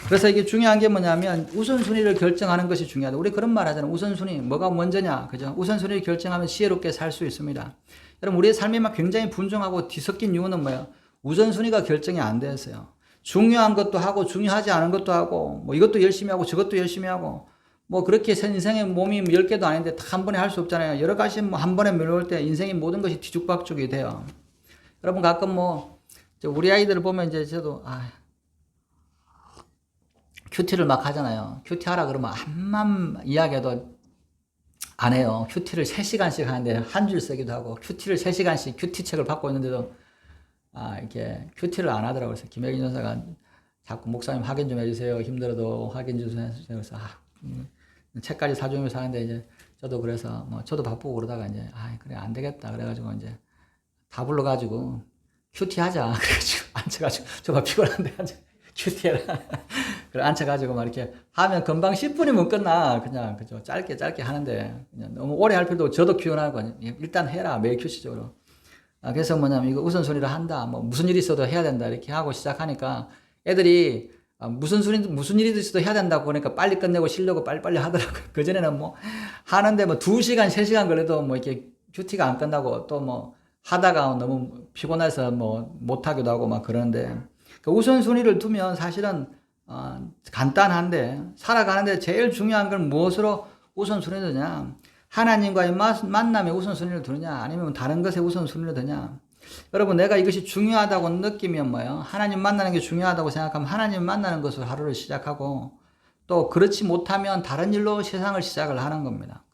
그래서 이게 중요한 게 뭐냐면 우선순위를 결정하는 것이 중요하다. 우리 그런 말 하잖아요. 우선순위, 뭐가 먼저냐, 그죠? 우선순위를 결정하면 지혜롭게 살 수 있습니다. 여러분, 우리의 삶이 막 굉장히 분주하고 뒤섞인 이유는 뭐예요? 우선순위가 결정이 안 됐어요. 중요한 것도 하고 중요하지 않은 것도 하고 뭐 이것도 열심히 하고 저것도 열심히 하고 뭐 그렇게 인생의 몸이 10개도 아닌데 다 한 번에 할 수 없잖아요. 여러 가지 뭐 한 번에 밀어올 때 인생의 모든 것이 뒤죽박죽이 돼요. 여러분 가끔 뭐 우리 아이들을 보면 이제 저도 큐티를 막 하잖아요. 큐티 하라 그러면 한만 이야기해도 안 해요. 큐티를 3시간씩 하는데 한 줄 쓰기도 하고 큐티를 3시간씩 큐티 책을 받고 있는데도 이렇게 큐티를 안 하더라고요. 그래서 김혜긴 전사가 자꾸 목사님 확인 좀 해주세요. 힘들어도 확인 좀 해주세요. 그래서 책까지 사주면서 하는데 이제 저도 그래서 뭐 저도 바쁘고 그러다가 이제 그래 안 되겠다 그래가지고 이제 다 불러가지고 큐티 하자 그래가지고 앉혀가지고 저봐 피곤한데 큐티 해라 그래 앉혀가지고 막 이렇게 하면 금방 10분이면 끝나. 그냥 그죠 짧게 하는데 그냥 너무 오래 할 필요도 저도 피곤하고 일단 해라 매일 규칙적으로. 그래서 뭐냐면 이거 우선순위를 한다. 뭐 무슨 일이 있어도 해야 된다. 이렇게 하고 시작하니까 애들이 무슨 일이 있어도 해야 된다고 그러니까 빨리 끝내고 쉬려고 빨리빨리 하더라고요. 그전에는 뭐 하는데 뭐 2시간, 3시간 걸려도 뭐 이렇게 큐티가 안 끝나고 또 뭐 하다가 너무 피곤해서 뭐 못하기도 하고 막 그러는데 그 우선순위를 두면 사실은 간단한데 살아가는데 제일 중요한 건 무엇으로 우선순위를 두냐. 하나님과의 만남에 우선순위를 두느냐 아니면 다른 것에 우선순위를 두냐. 여러분, 내가 이것이 중요하다고 느끼면 뭐예요? 하나님 만나는 게 중요하다고 생각하면 하나님 만나는 것으로 하루를 시작하고, 또 그렇지 못하면 다른 일로 세상을 시작을 하는 겁니다.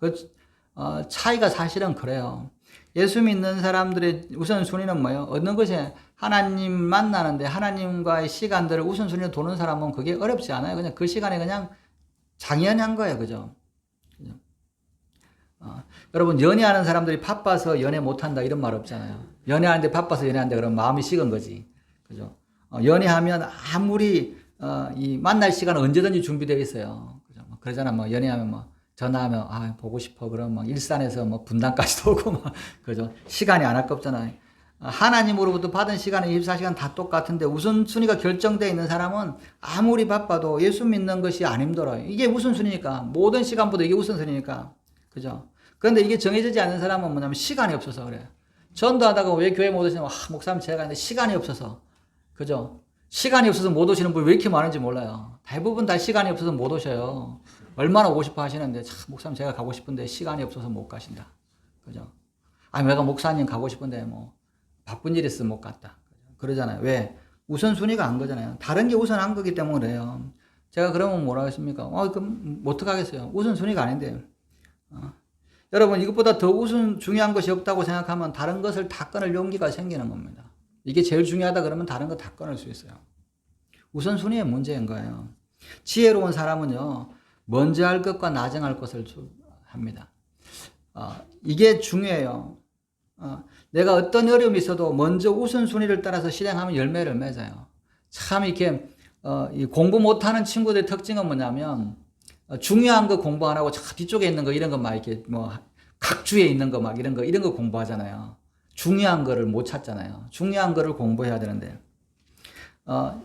차이가 사실은 그래요. 예수 믿는 사람들의 우선순위는 뭐예요? 어느 것에 하나님 만나는데 하나님과의 시간들을 우선순위로 도는 사람은 그게 어렵지 않아요. 그냥 그 시간에 그냥 당연한 거예요. 그죠? 여러분, 연애하는 사람들이 바빠서 연애 못한다 이런 말 없잖아요. 연애하는데 바빠서 연애한다 그러면 마음이 식은 거지. 그죠? 연애하면 아무리 이 만날 시간은 언제든지 준비되어 있어요. 그죠? 그러잖아. 뭐 연애하면 뭐 전화하면 보고 싶어 그러면 막 일산에서 뭐 분당까지도 오고 막 그죠? 시간이 안 아깝잖아요. 하나님으로부터 받은 시간은 24시간 다 똑같은데 우선순위가 결정되어 있는 사람은 아무리 바빠도 예수 믿는 것이 안 힘들어요. 이게 우선순위니까. 모든 시간보다 이게 우선순위니까. 그죠? 그런데 이게 정해지지 않는 사람은 뭐냐면 시간이 없어서 그래요. 전도하다가 왜 교회 못 오시냐면 목사님 제가 있는데 시간이 없어서. 그죠? 시간이 없어서 못 오시는 분이 왜 이렇게 많은지 몰라요. 대부분 다 시간이 없어서 못 오셔요. 얼마나 오고 싶어 하시는데 참 목사님 제가 가고 싶은데 시간이 없어서 못 가신다. 그죠? 내가 목사님 가고 싶은데 뭐 바쁜 일 있으면 못 갔다. 그러잖아요. 왜? 우선순위가 안 거잖아요. 다른 게 우선한 거기 때문에 그래요. 제가 그러면 뭐라 하겠습니까? 그럼 어떡하겠어요? 우선순위가 아닌데. 여러분, 이것보다 더 중요한 것이 없다고 생각하면 다른 것을 다 끊을 용기가 생기는 겁니다. 이게 제일 중요하다 그러면 다른 거 다 끊을 수 있어요. 우선순위의 문제인 거예요. 지혜로운 사람은요, 먼저 할 것과 나중 할 것을 합니다. 이게 중요해요. 내가 어떤 어려움이 있어도 먼저 우선순위를 따라서 실행하면 열매를 맺어요. 참 이렇게 이 공부 못하는 친구들의 특징은 뭐냐면 중요한 거 공부 안 하고 저 뒤쪽에 있는 거 이런 거 막 이렇게 뭐 각주에 있는 거 막 이런 거 공부하잖아요. 중요한 거를 못 찾잖아요. 중요한 거를 공부해야 되는데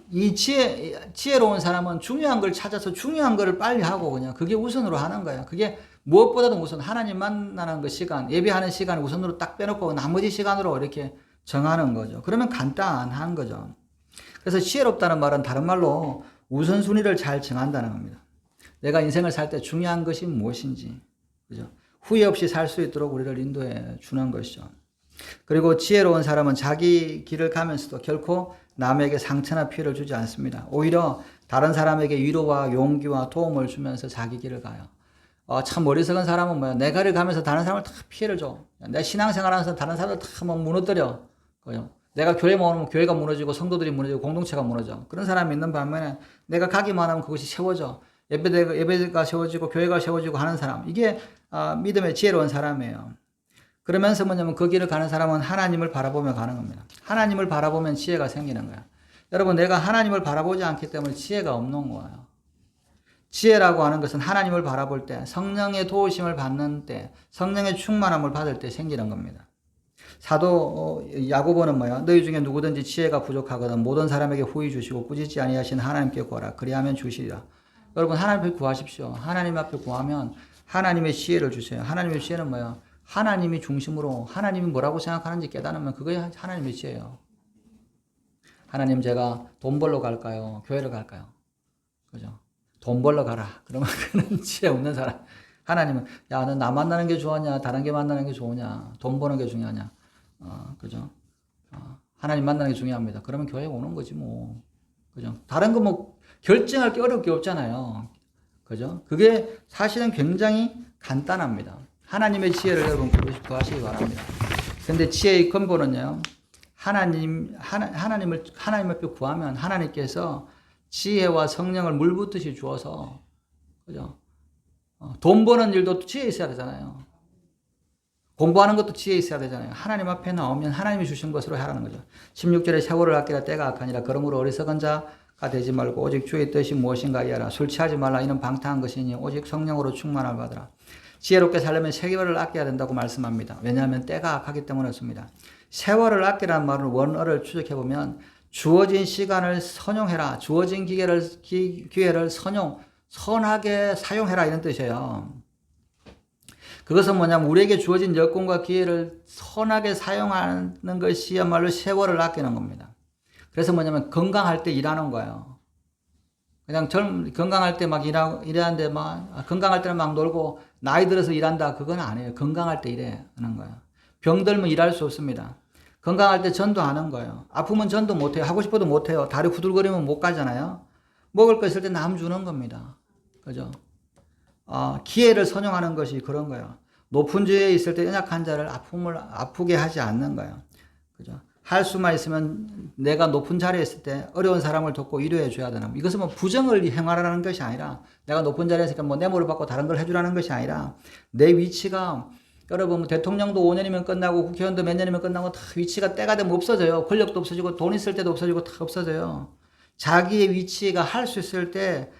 이 지혜로운 사람은 중요한 걸 찾아서 중요한 거를 빨리 하고 그냥 그게 우선으로 하는 거예요. 그게 무엇보다도 우선 하나님 만나는 그 시간, 예배하는 시간을 우선으로 딱 빼놓고 나머지 시간으로 이렇게 정하는 거죠. 그러면 간단한 거죠. 그래서 지혜롭다는 말은 다른 말로 우선순위를 잘 정한다는 겁니다. 내가 인생을 살 때 중요한 것이 무엇인지, 그죠? 후회 없이 살 수 있도록 우리를 인도해 주는 것이죠. 그리고 지혜로운 사람은 자기 길을 가면서도 결코 남에게 상처나 피해를 주지 않습니다. 오히려 다른 사람에게 위로와 용기와 도움을 주면서 자기 길을 가요. 참 어리석은 사람은 뭐야? 내 길을 가면서 다른 사람을 다 피해를 줘. 내 신앙생활 하면서 다른 사람을 다 뭐 무너뜨려. 그죠? 내가 교회 모으면 교회가 무너지고 성도들이 무너지고 공동체가 무너져. 그런 사람이 있는 반면에 내가 가기만 하면 그것이 세워져. 예배가 세워지고 교회가 세워지고 하는 사람. 이게 믿음의 지혜로운 사람이에요. 그러면서 뭐냐면 그 길을 가는 사람은 하나님을 바라보며 가는 겁니다. 하나님을 바라보면 지혜가 생기는 거야. 여러분, 내가 하나님을 바라보지 않기 때문에 지혜가 없는 거예요. 지혜라고 하는 것은 하나님을 바라볼 때, 성령의 도우심을 받는 때, 성령의 충만함을 받을 때 생기는 겁니다. 사도 야고보는 뭐야? 너희 중에 누구든지 지혜가 부족하거든 모든 사람에게 후히 주시고 꾸짖지 아니하신 하나님께 구하라. 그리하면 주시리라. 여러분, 하나님 앞에 구하십시오. 하나님 앞에 구하면 하나님의 지혜를 주세요. 하나님의 지혜는 뭐야? 하나님이 중심으로 하나님이 뭐라고 생각하는지 깨달으면 그게 하나님의 지혜예요. 하나님, 제가 돈 벌러 갈까요? 교회를 갈까요? 그죠? 돈 벌러 가라. 그러면 그는 지혜 없는 사람. 하나님은 야, 너 나 만나는 게 좋으냐? 다른 게 만나는 게 좋으냐? 돈 버는 게 중요하냐? 그죠? 하나님 만나는 게 중요합니다. 그러면 교회 오는 거지 뭐. 그죠? 다른 거 뭐 결정할 게 어려울 게 없잖아요. 그죠? 그게 사실은 굉장히 간단합니다. 하나님의 지혜를 여러분 구하시기 바랍니다. 근데 지혜의 근본은요, 하나님 앞에 구하면 하나님께서 지혜와 성령을 물붓듯이 주어서, 그죠? 돈 버는 일도 지혜 있어야 되잖아요. 공부하는 것도 지혜 있어야 되잖아요. 하나님 앞에 나오면 하나님이 주신 것으로 하라는 거죠. 16절에 세월을 아끼라 때가 악하니라. 그러므로 어리석은 자가 되지 말고 오직 주의 뜻이 무엇인가 이하라. 술 취하지 말라. 이는 방탕한 것이니 오직 성령으로 충만함을 받으라. 지혜롭게 살려면 세월을 아껴야 된다고 말씀합니다. 왜냐하면 때가 악하기 때문에 그렇습니다. 세월을 아끼라는 말은 원어를 추적해보면 주어진 시간을 선용해라. 주어진 기회를 선하게 사용해라 이런 뜻이에요. 그것은 뭐냐면 우리에게 주어진 여건과 기회를 선하게 사용하는 것이야말로 세월을 아끼는 겁니다. 그래서 뭐냐면 건강할 때 일하는 거예요. 그냥 건강할 때 막 일하는데 건강할 때는 막 놀고 나이 들어서 일한다. 그건 아니에요. 건강할 때 일하는 거예요. 병들면 일할 수 없습니다. 건강할 때 전도하는 거예요. 아프면 전도 못해요. 하고 싶어도 못해요. 다리 후들거리면 못 가잖아요. 먹을 거 있을 때 남 주는 겁니다. 그죠? 기회를 선용하는 것이 그런 거예요. 높은 지위에 있을 때 연약한 자를 아프게 하지 않는 거예요. 그죠? 할 수만 있으면 내가 높은 자리에 있을 때 어려운 사람을 돕고 위로해 줘야 되는 거예요. 이것은 뭐 부정을 행하라는 것이 아니라 내가 높은 자리에 있으니까 뭐 뇌물을 받고 다른 걸 해주라는 것이 아니라 내 위치가 여러분 뭐 대통령도 5년이면 끝나고 국회의원도 몇 년이면 끝나고 다 위치가 때가 되면 없어져요. 권력도 없어지고 돈 있을 때도 없어지고 다 없어져요. 자기의 위치가 할 수 있을 때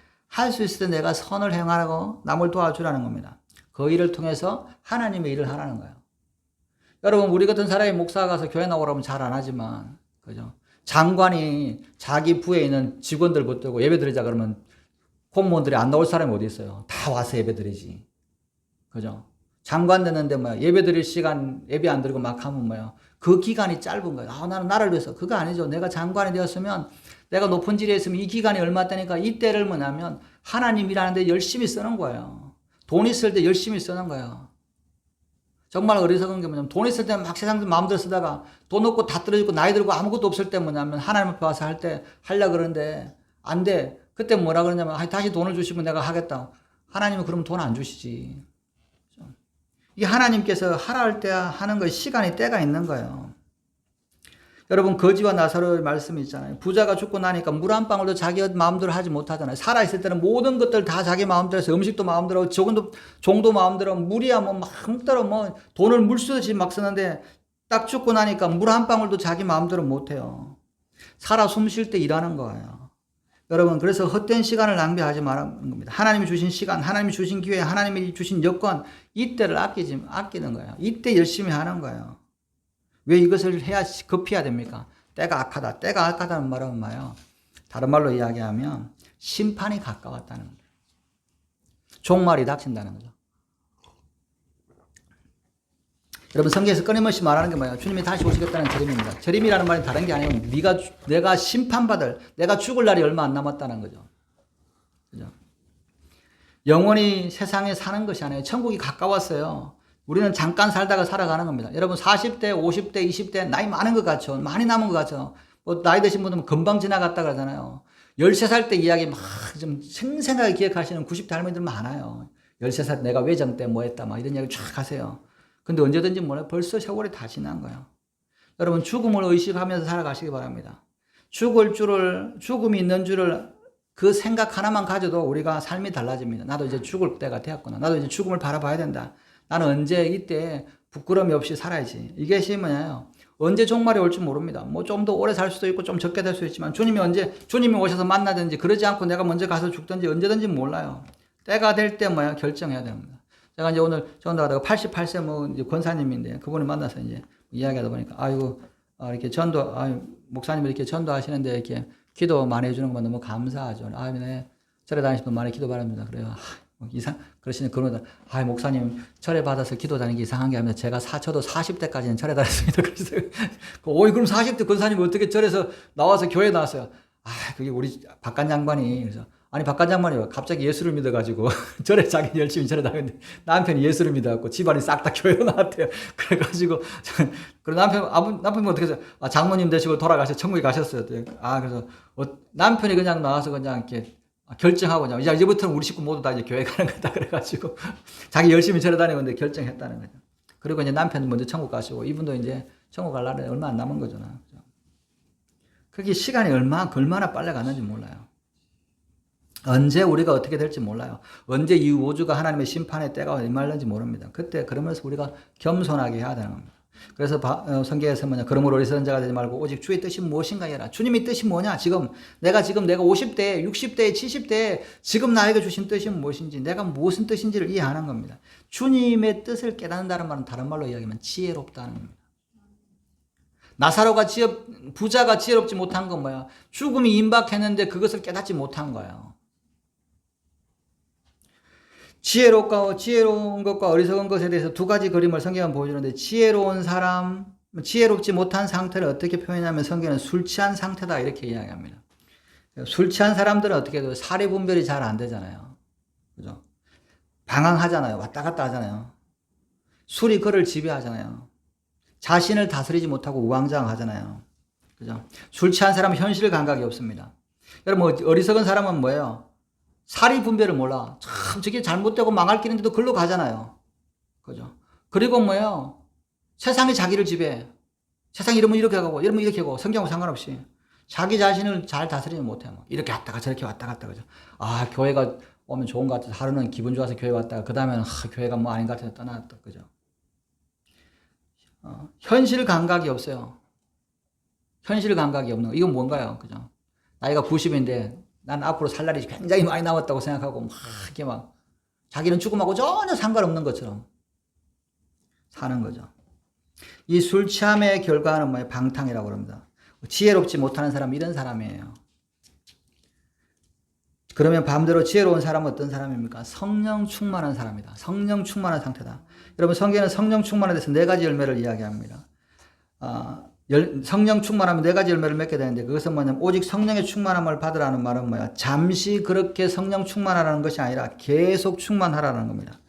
내가 선을 행하라고 남을 도와주라는 겁니다. 그 일을 통해서 하나님의 일을 하라는 거예요. 여러분 우리 같은 사람이 목사가 가서 교회 나오라면 잘 안 하지만 그죠? 장관이 자기 부에 있는 직원들 붙들고 예배 드리자 그러면 공무원들이 안 나올 사람이 어디 있어요? 다 와서 예배 드리지. 그죠? 장관 됐는데 뭐야 예배 드릴 시간 예배 안 드리고 막 하면 뭐야 그 기간이 짧은 거예요. 나는 나를 위해서. 그거 아니죠. 내가 장관이 되었으면 내가 높은 지위에 있으면 이 기간이 얼마 되니까 이때를 뭐냐면 하나님 일하는데 열심히 쓰는 거예요. 돈 있을 때 열심히 쓰는 거예요. 정말 어리석은 게 뭐냐면 돈 있을 때 막 세상 마음대로 쓰다가 돈 없고 다 떨어지고 나이 들고 아무것도 없을 때 뭐냐면 하나님 앞에 와서 하려고 그러는데 안 돼. 그때 뭐라 그러냐면 다시 돈을 주시면 내가 하겠다. 하나님은 그러면 돈 안 주시지. 이게 하나님께서 하라 할 때 하는 거 시간이 때가 있는 거예요. 여러분 거지와 나사로의 말씀이 있잖아요. 부자가 죽고 나니까 물 한 방울도 자기 마음대로 하지 못하잖아요. 살아있을 때는 모든 것들 다 자기 마음대로 해서 음식도 마음대로 종도 마음대로 물이야 뭐 마음대로 뭐 돈을 물쓰듯이 막 쓰는데 딱 죽고 나니까 물 한 방울도 자기 마음대로 못해요. 살아 숨 쉴 때 일하는 거예요. 여러분 그래서 헛된 시간을 낭비하지 말라는 겁니다. 하나님이 주신 시간, 하나님이 주신 기회, 하나님이 주신 여건 이때를 아끼는 거예요. 이때 열심히 하는 거예요. 왜 이것을 급해야 됩니까? 때가 악하다. 때가 악하다는 말은 뭐예요? 다른 말로 이야기하면 심판이 가까웠다는 거예요. 종말이 닥친다는 거죠. 여러분 성경에서 끊임없이 말하는 게 뭐예요? 주님이 다시 오시겠다는 재림입니다. 재림이라는 말이 다른 게 아니고 내가 심판받을 내가 죽을 날이 얼마 안 남았다는 거죠. 그죠? 영원히 세상에 사는 것이 아니에요. 천국이 가까웠어요. 우리는 잠깐 살다가 살아가는 겁니다. 여러분 40대, 50대, 20대 나이 많은 것 같죠? 많이 남은 것 같죠? 뭐 나이 드신 분들은 금방 지나갔다 그러잖아요. 13살 때 이야기 막 좀 생생하게 기억하시는 90대 할머니들 많아요. 13살 내가 외정 때 뭐 했다 막 이런 이야기 쫙 하세요. 근데 언제든지 몰라요. 벌써 세월이 다 지난 거예요. 여러분 죽음을 의식하면서 살아가시기 바랍니다. 죽음이 있는 줄을 그 생각 하나만 가져도 우리가 삶이 달라집니다. 나도 이제 죽을 때가 되었구나. 나도 이제 죽음을 바라봐야 된다. 나는 언제 이때 부끄러움이 없이 살아야지. 이게 뭐냐요? 언제 종말이 올지 모릅니다. 뭐 좀 더 오래 살 수도 있고 좀 적게 될 수도 있지만 주님이 오셔서 만나든지 그러지 않고 내가 먼저 가서 죽든지 언제든지 몰라요. 때가 될 때 결정해야 됩니다. 제가 이제 오늘 전도하다가 88세 뭐 이제 권사님인데 그분을 만나서 이제 이야기하다 보니까 이렇게 목사님 이렇게 전도하시는데 이렇게 기도 많이 해주는 것만 너무 감사하죠. 네. 절에 다니시는 분 많이 기도 바랍니다. 그래요. 그러시는 그러다 목사님 절에 받아서 기도 다니는 게 이상한 게 아니라 저도 40대까지는 절에 다녔습니다. 그래서 그럼 40대 권사님 어떻게 절에서 나와서 교회 나왔어요? 그게 우리 박관 장관이 그래서 박관 장관이 갑자기 예수를 믿어가지고 절에 자기 열심히 절에 다녔는데 남편이 예수를 믿어갖고 집안이 싹 다 교회로 나왔대요. 그래가지고 그리고 남편이 어떻게 해서 장모님 되시고 돌아가셔서 천국에 가셨어요. 그래서 남편이 그냥 나와서 그냥 이렇게 결정하고 이제부터는 우리 식구 모두 다 이제 교회 가는 거다 그래가지고 자기 열심히 절에 다니는데 결정했다는 거죠. 그리고 이제 남편은 먼저 천국 가시고 이분도 이제 천국 갈 날에 얼마 안 남은 거잖아. 그게 시간이 얼마나 빨리 갔는지 몰라요. 언제 우리가 어떻게 될지 몰라요. 언제 이 우주가 하나님의 심판의 때가 임할는지 모릅니다. 그때 그러면서 우리가 겸손하게 해야 되는 겁니다. 그래서 성경에서 그러므로 어리석은 자가 되지 말고 오직 주의 뜻이 무엇인가 해라. 주님의 뜻이 뭐냐? 내가 50대, 60대, 70대 지금 나에게 주신 뜻이 무엇인지 내가 무슨 뜻인지를 이해하는 겁니다. 주님의 뜻을 깨닫는다는 말은 다른 말로 이야기하면 지혜롭다는 겁니다. 나사로가 부자가 지혜롭지 못한 건 뭐야? 죽음이 임박했는데 그것을 깨닫지 못한 거예요. 지혜로운 것과 어리석은 것에 대해서 두 가지 그림을 성경은 보여주는데 지혜롭지 못한 상태를 어떻게 표현하면 성경은 술 취한 상태다 이렇게 이야기합니다. 술 취한 사람들은 어떻게 해도 사리 분별이 잘 안 되잖아요. 그죠? 방황하잖아요. 왔다 갔다 하잖아요. 술이 그를 지배하잖아요. 자신을 다스리지 못하고 우왕좌왕하잖아요. 그죠? 술 취한 사람은 현실 감각이 없습니다. 여러분, 어리석은 사람은 뭐예요? 사리 분별을 몰라. 참 저게 잘못되고 망할 길인데도 글로 가잖아요. 그죠? 그리고 뭐예요? 세상이 자기를 지배해. 세상이 이러면 이렇게 하고 이러면 이렇게 하고 성경하고 상관없이 자기 자신을 잘 다스리지 못해. 뭐 이렇게 왔다가 저렇게 왔다 갔다 그죠? 아, 교회가 오면 좋은 것 같아서 하루는 기분 좋아서 교회 왔다가 그 다음에는 교회가 뭐 아닌 것 같아서 떠났다. 그죠? 현실 감각이 없어요. 현실 감각이 없는 거. 이건 뭔가요? 그죠? 나이가 90인데 난 앞으로 살 날이 굉장히 많이 남았다고 생각하고 막 이렇게 막 자기는 죽음하고 전혀 상관없는 것처럼 사는 거죠. 이 술 취함의 결과는 뭐예요? 방탕이라고 합니다. 지혜롭지 못하는 사람 이런 사람이에요. 그러면 반대로 지혜로운 사람은 어떤 사람입니까? 성령 충만한 사람이다. 성령 충만한 상태다. 여러분 성경에는 성령 충만에 대해서 4가지 열매를 이야기합니다. 성령 충만하면 4가지 열매를 맺게 되는데 그것은 뭐냐면 오직 성령의 충만함을 받으라는 말은 뭐야? 잠시 그렇게 성령 충만하라는 것이 아니라 계속 충만하라는 겁니다.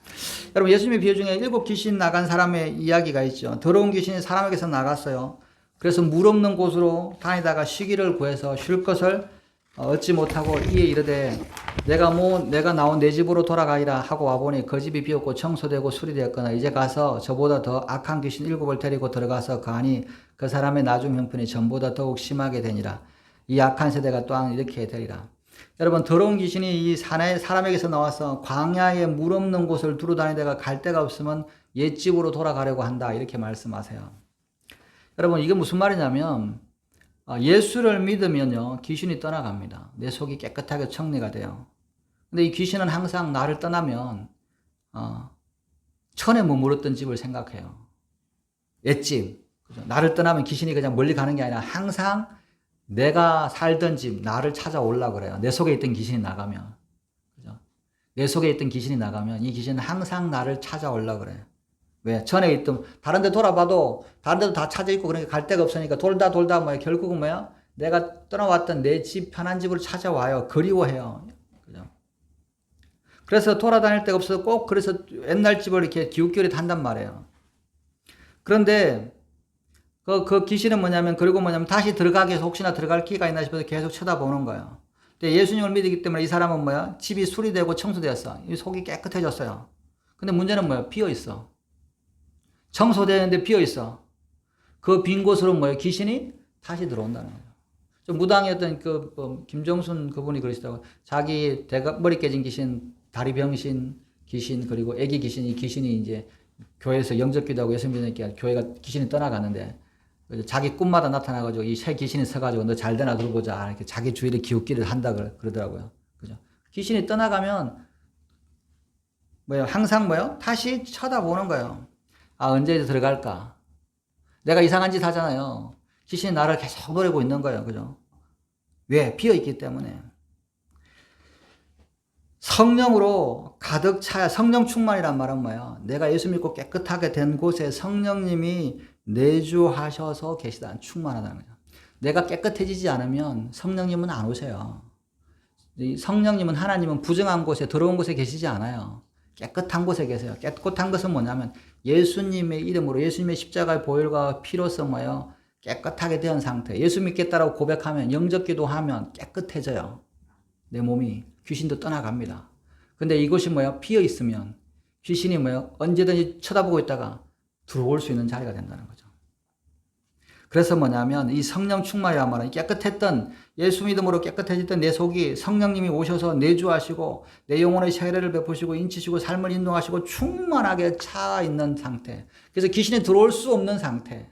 여러분 예수님의 비유 중에 7 귀신 나간 사람의 이야기가 있죠. 더러운 귀신이 사람에게서 나갔어요. 그래서 물 없는 곳으로 다니다가 쉬기를 구해서 쉴 것을 얻지 못하고 이에 이르되 내가 나온 내 집으로 돌아가리라 하고 와보니 그 집이 비었고 청소되고 수리되었거나 이제 가서 저보다 더 악한 귀신 7을 데리고 들어가서 가니 그 사람의 나중 형편이 전보다 더욱 심하게 되니라. 이 악한 세대가 또한 이렇게 되리라. 여러분 더러운 귀신이 이 사람에게서 나와서 광야에 물 없는 곳을 두루 다니다가 갈 데가 없으면 옛집으로 돌아가려고 한다 이렇게 말씀하세요. 여러분 이게 무슨 말이냐면 예수를 믿으면요 귀신이 떠나갑니다. 내 속이 깨끗하게 정리가 돼요. 근데 이 귀신은 항상 나를 떠나면 천에 머물렀던 집을 생각해요. 옛집. 그죠? 나를 떠나면 귀신이 그냥 멀리 가는 게 아니라 항상 내가 살던 집, 나를 찾아오려고 그래요. 내 속에 있던 귀신이 나가면. 그죠? 내 속에 있던 귀신이 나가면 이 귀신은 항상 나를 찾아오려고 그래요. 왜? 전에 있던, 다른 데 돌아봐도, 다른 데도 다 찾아있고, 그러니까 갈 데가 없으니까 돌다, 뭐야, 결국은 뭐야? 내가 떠나왔던 내 집, 편한 집으로 찾아와요. 그리워해요. 그죠? 그래서 돌아다닐 데가 없어서 꼭 그래서 옛날 집을 이렇게 기웃기웃 한단 말이에요. 그런데, 그 귀신은 뭐냐면, 그리고 뭐냐면, 다시 들어가기 위해서 혹시나 들어갈 기회가 있나 싶어서 계속 쳐다보는 거예요. 근데 예수님을 믿기 때문에 이 사람은 뭐야? 집이 수리되고 청소되었어. 이 속이 깨끗해졌어요. 근데 문제는 뭐야? 비어있어. 청소되는데 비어있어. 그 빈 곳으로 뭐예요? 귀신이 다시 들어온다는 거예요. 좀 무당이었던 김정순 그분이 그러시다고. 자기 머리 깨진 귀신, 다리 병신 귀신, 그리고 애기 귀신이 이제 교회에서 영접기도 하고 예수 믿으니까 교회가 귀신이 떠나가는데 자기 꿈마다 나타나가지고 이 새 귀신이 서가지고 너 잘 되나 들어보자. 이렇게 자기 주위를 기웃기를 한다 그러더라고요. 그죠? 귀신이 떠나가면 뭐예요? 항상 뭐예요? 다시 쳐다보는 거예요. 언제 들어갈까? 내가 이상한 짓 하잖아요. 귀신이 나를 계속 노리고 있는 거예요. 그죠? 왜? 비어있기 때문에. 성령으로 가득 차야, 성령 충만이란 말은 뭐예요? 내가 예수 믿고 깨끗하게 된 곳에 성령님이 내주하셔서 계시다. 충만하다는 거죠. 내가 깨끗해지지 않으면 성령님은 안 오세요. 성령님은 하나님은 부정한 곳에, 더러운 곳에 계시지 않아요. 깨끗한 곳에 계세요. 깨끗한 것은 뭐냐면 예수님의 이름으로 예수님의 십자가의 보혈과 피로서 뭐예요? 깨끗하게 된 상태. 예수 믿겠다라고 고백하면 영접기도 하면 깨끗해져요. 내 몸이 귀신도 떠나갑니다. 근데 이곳이 뭐예요? 비어 있으면 귀신이 뭐예요? 언제든지 쳐다보고 있다가 들어올 수 있는 자리가 된다는 거죠. 그래서 뭐냐면 이 성령 충만이란 말은 깨끗했던 예수 믿음으로 깨끗해졌던 내 속이 성령님이 오셔서 내주하시고 내 영혼의 세례를 베푸시고 인치시고 삶을 인도하시고 충만하게 차 있는 상태. 그래서 귀신이 들어올 수 없는 상태.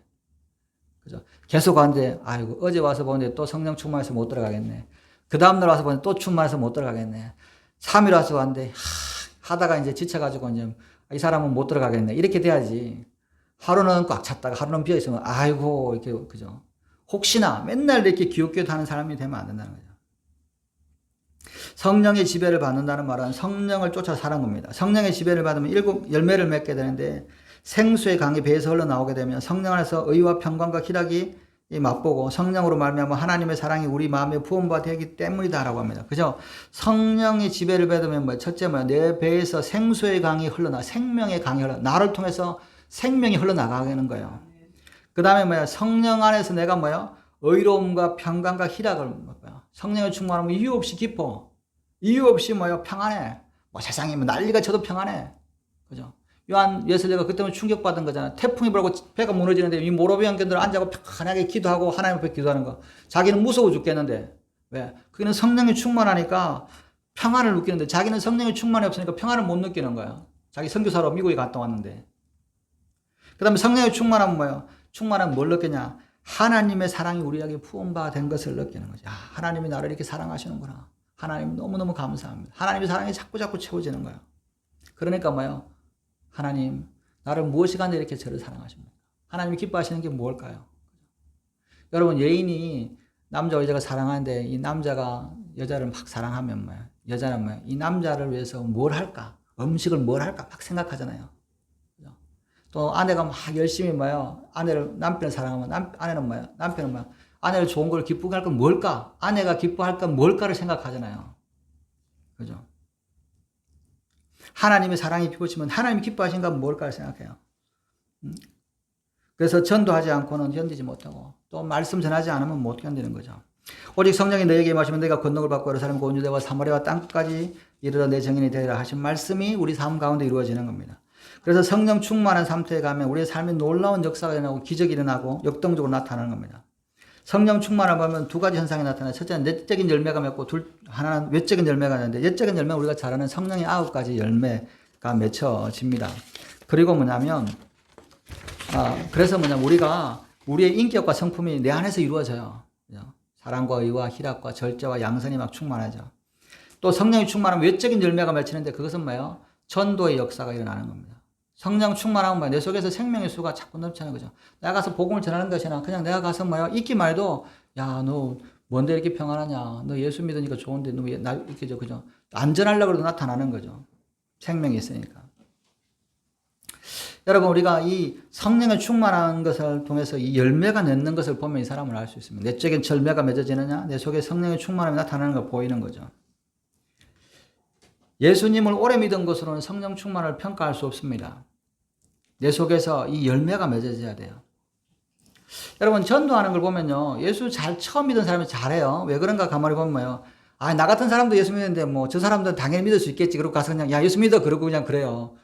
그죠? 계속 하는데 아이고 어제 와서 보는데 또 성령 충만해서 못 들어가겠네. 그 다음날 와서 보는데 또 충만해서 못 들어가겠네. 3일 와서 왔는데 하다가 이제 지쳐가지고 이제 이 사람은 못 들어가겠네. 이렇게 돼야지. 하루는 꽉 찼다가 하루는 비어 있으면 아이고 이렇게 그죠? 혹시나 맨날 이렇게 기웃기웃 하는 사람이 되면 안 된다는 거죠. 성령의 지배를 받는다는 말은 성령을 쫓아 사는 겁니다. 성령의 지배를 받으면 7 열매를 맺게 되는데 생수의 강이 배에서 흘러나오게 되면 성령 안에서 의와 평강과 희락이 맛보고 성령으로 말미암아 하나님의 사랑이 우리 마음에 부음바 되기 때문이다라고 합니다. 그죠? 성령의 지배를 받으면 뭐 첫째 내 배에서 생수의 강이 흘러나 생명의 강이 흘러 나를 통해서 생명이 흘러나가는 거예요. 그 다음에 뭐야? 성령 안에서 내가 뭐야? 의로움과 평강과 희락을 뭐야? 성령에 충만하면 이유 없이 기뻐. 이유 없이 뭐야? 평안해. 뭐 세상이 뭐 난리가 쳐도 평안해. 그죠? 요한 예술가가 그때 충격받은 거잖아. 태풍이 불고 배가 무너지는데 이 모로비안견들 앉아고 편하게 기도하고 하나님 앞에 기도하는 거. 자기는 무서워 죽겠는데. 왜? 그게는 성령이 충만하니까 평안을 느끼는데 자기는 성령이 충만이 없으니까 평안을 못 느끼는 거야. 자기 선교사로 미국에 갔다 왔는데. 그 다음에 성령이 충만하면 뭐예요? 충만하면 뭘 느끼냐? 하나님의 사랑이 우리에게 부음바 된 것을 느끼는 거죠. 아, 하나님이 나를 이렇게 사랑하시는구나. 하나님 너무너무 감사합니다. 하나님의 사랑이 자꾸 채워지는 거예요. 그러니까 뭐예요? 하나님, 나를 무엇이 간데 이렇게 저를 사랑하십니까? 하나님이 기뻐하시는 게 뭘까요? 여러분, 여인이 남자와 여자가 사랑하는데 이 남자가 여자를 막 사랑하면 뭐예요? 여자는 뭐예요? 이 남자를 위해서 뭘 할까? 음식을 뭘 할까? 막 생각하잖아요. 또 아내가 막 열심히 뭐예요? 남편을 사랑하면 아내는 뭐예요? 남편은 뭐예요? 아내를 좋은 걸 기쁘게 할 건 뭘까? 아내가 기뻐할 건 뭘까를 생각하잖아요. 그죠? 하나님의 사랑이 비고치면 하나님이 기뻐하신 건 뭘까를 생각해요. 그래서 전도하지 않고는 견디지 못하고 또 말씀 전하지 않으면 못 견디는 거죠. 오직 성령이 너에게 임하시면 내가 권능을 받고 예루살렘과 온 유대와 사마리아와 땅까지 이르러 내 증인이 되리라 하신 말씀이 우리 삶 가운데 이루어지는 겁니다. 그래서 성령 충만한 상태에 가면 우리의 삶에 놀라운 역사가 일어나고 기적이 일어나고 역동적으로 나타나는 겁니다. 성령 충만을 보면 두 가지 현상이 나타나요. 첫째는 내적인 열매가 맺고 하나는 외적인 열매가 있는데 외적인 열매는 우리가 잘 아는 성령의 9가지 열매가 맺혀집니다. 그리고 그래서 우리가 우리의 인격과 성품이 내 안에서 이루어져요. 사랑과 의와 희락과 절제와 양선이 막 충만하죠. 또 성령이 충만하면 외적인 열매가 맺히는데 그것은 뭐예요? 전도의 역사가 일어나는 겁니다. 성령 충만하면 뭐야? 내 속에서 생명의 수가 자꾸 넘치는 거죠. 내가 가서 복음을 전하는 것이 아니라 그냥 내가 가서 뭐야? 있기만 해도 야, 너 뭔데 이렇게 평안하냐? 너 예수 믿으니까 좋은데 너 왜 나 이렇게 그죠? 안전하려고 해도 나타나는 거죠. 생명이 있으니까. 여러분, 우리가 이 성령의 충만한 것을 통해서 이 열매가 맺는 것을 보면 이 사람을 알 수 있습니다. 내적인 열매가 맺어지느냐? 내 속에 성령의 충만함이 나타나는 걸 보이는 거죠. 예수님을 오래 믿은 것으로는 성령 충만을 평가할 수 없습니다. 내 속에서 이 열매가 맺어져야 돼요. 여러분, 전도하는 걸 보면요. 예수 처음 믿은 사람이 잘해요. 왜 그런가 가만히 보면 뭐예요. 아, 나 같은 사람도 예수 믿는데 뭐 저 사람들은 당연히 믿을 수 있겠지. 그러고 가서 그냥 야, 예수 믿어. 그러고 그냥 그래요.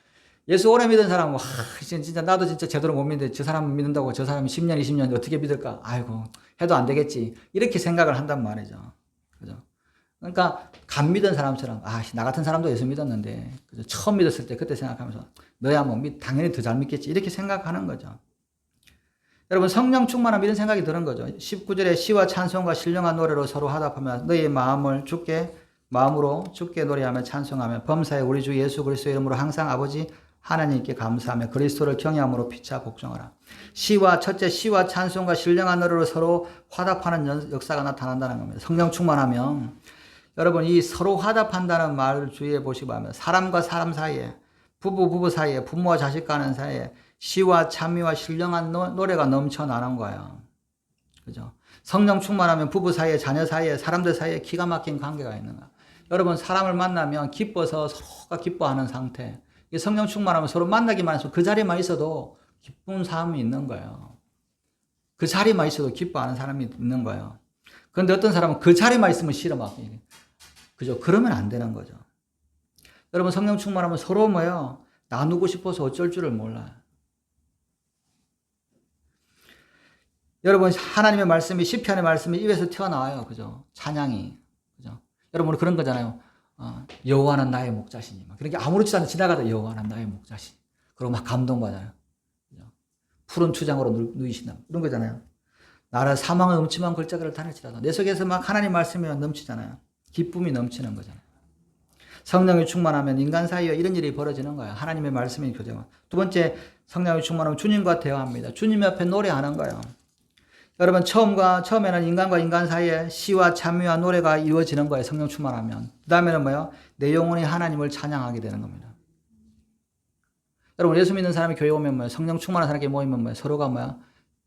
예수 오래 믿은 사람은 진짜 나도 진짜 제대로 못 믿는데 저 사람 믿는다고 저 사람이 10년, 20년 어떻게 믿을까? 아이고, 해도 안 되겠지. 이렇게 생각을 한단 말이죠. 그죠? 그러니까 간 믿은 사람처럼 나 같은 사람도 예수 믿었는데 그죠? 처음 믿었을 때 그때 생각하면서 너야 뭐 당연히 더 잘 믿겠지 이렇게 생각하는 거죠. 여러분, 성령 충만함 이런 생각이 드는 거죠. 19절에 시와 찬송과 신령한 노래로 서로 화답하며 너희의 마음으로 주께 노래하며 찬송하며 범사에 우리 주 예수 그리스도의 이름으로 항상 아버지 하나님께 감사하며 그리스도를 경외함으로 피차 복종하라. 첫째 시와 찬송과 신령한 노래로 서로 화답하는 역사가 나타난다는 겁니다. 성령 충만하면 여러분, 이 서로 화답한다는 말을 주의해 보시기 바랍니다. 사람과 사람 사이에, 부부 사이에, 부모와 자식 가는 사이에 시와 찬미와 신령한 노래가 넘쳐나는 거예요. 그죠? 성령 충만하면 부부 사이에, 자녀 사이에, 사람들 사이에 기가 막힌 관계가 있는 거예요. 여러분, 사람을 만나면 기뻐서 서로가 기뻐하는 상태. 성령 충만하면 서로 만나기만 해서 그 자리에만 있어도 기쁜 사람이 있는 거예요. 그 자리에만 있어도 기뻐하는 사람이 있는 거예요. 그런데 어떤 사람은 그 자리에만 있으면 싫어 막. 그죠? 그러면 안 되는 거죠. 여러분, 성령 충만하면 서로 나누고 싶어서 어쩔 줄을 몰라요. 여러분, 하나님의 말씀이, 시편의 말씀이 입에서 튀어나와요. 그죠? 찬양이. 그죠? 여러분, 그런 거잖아요. 여호와는 나의 목자시니. 그렇게 아무렇지도 않게 지나가다 여호와는 나의 목자시. 그리고 막 감동받아요. 그죠? 푸른 추장으로 누이신다. 이런 거잖아요. 나를 사망의 음침한 골짜기를 다닐지라도 내 속에서 막 하나님 말씀이 넘치잖아요. 기쁨이 넘치는 거잖아요. 성령이 충만하면 인간 사이에 이런 일이 벌어지는 거예요. 하나님의 말씀이 교제가. 두 번째, 성령이 충만하면 주님과 대화합니다. 주님 옆에 노래하는 거예요. 여러분, 처음에는 인간과 인간 사이에 시와 찬미와 노래가 이루어지는 거예요. 성령 충만하면. 그 다음에는 내 영혼이 하나님을 찬양하게 되는 겁니다. 여러분, 예수 믿는 사람이 교회 오면 성령 충만한 사람이 모이면 서로가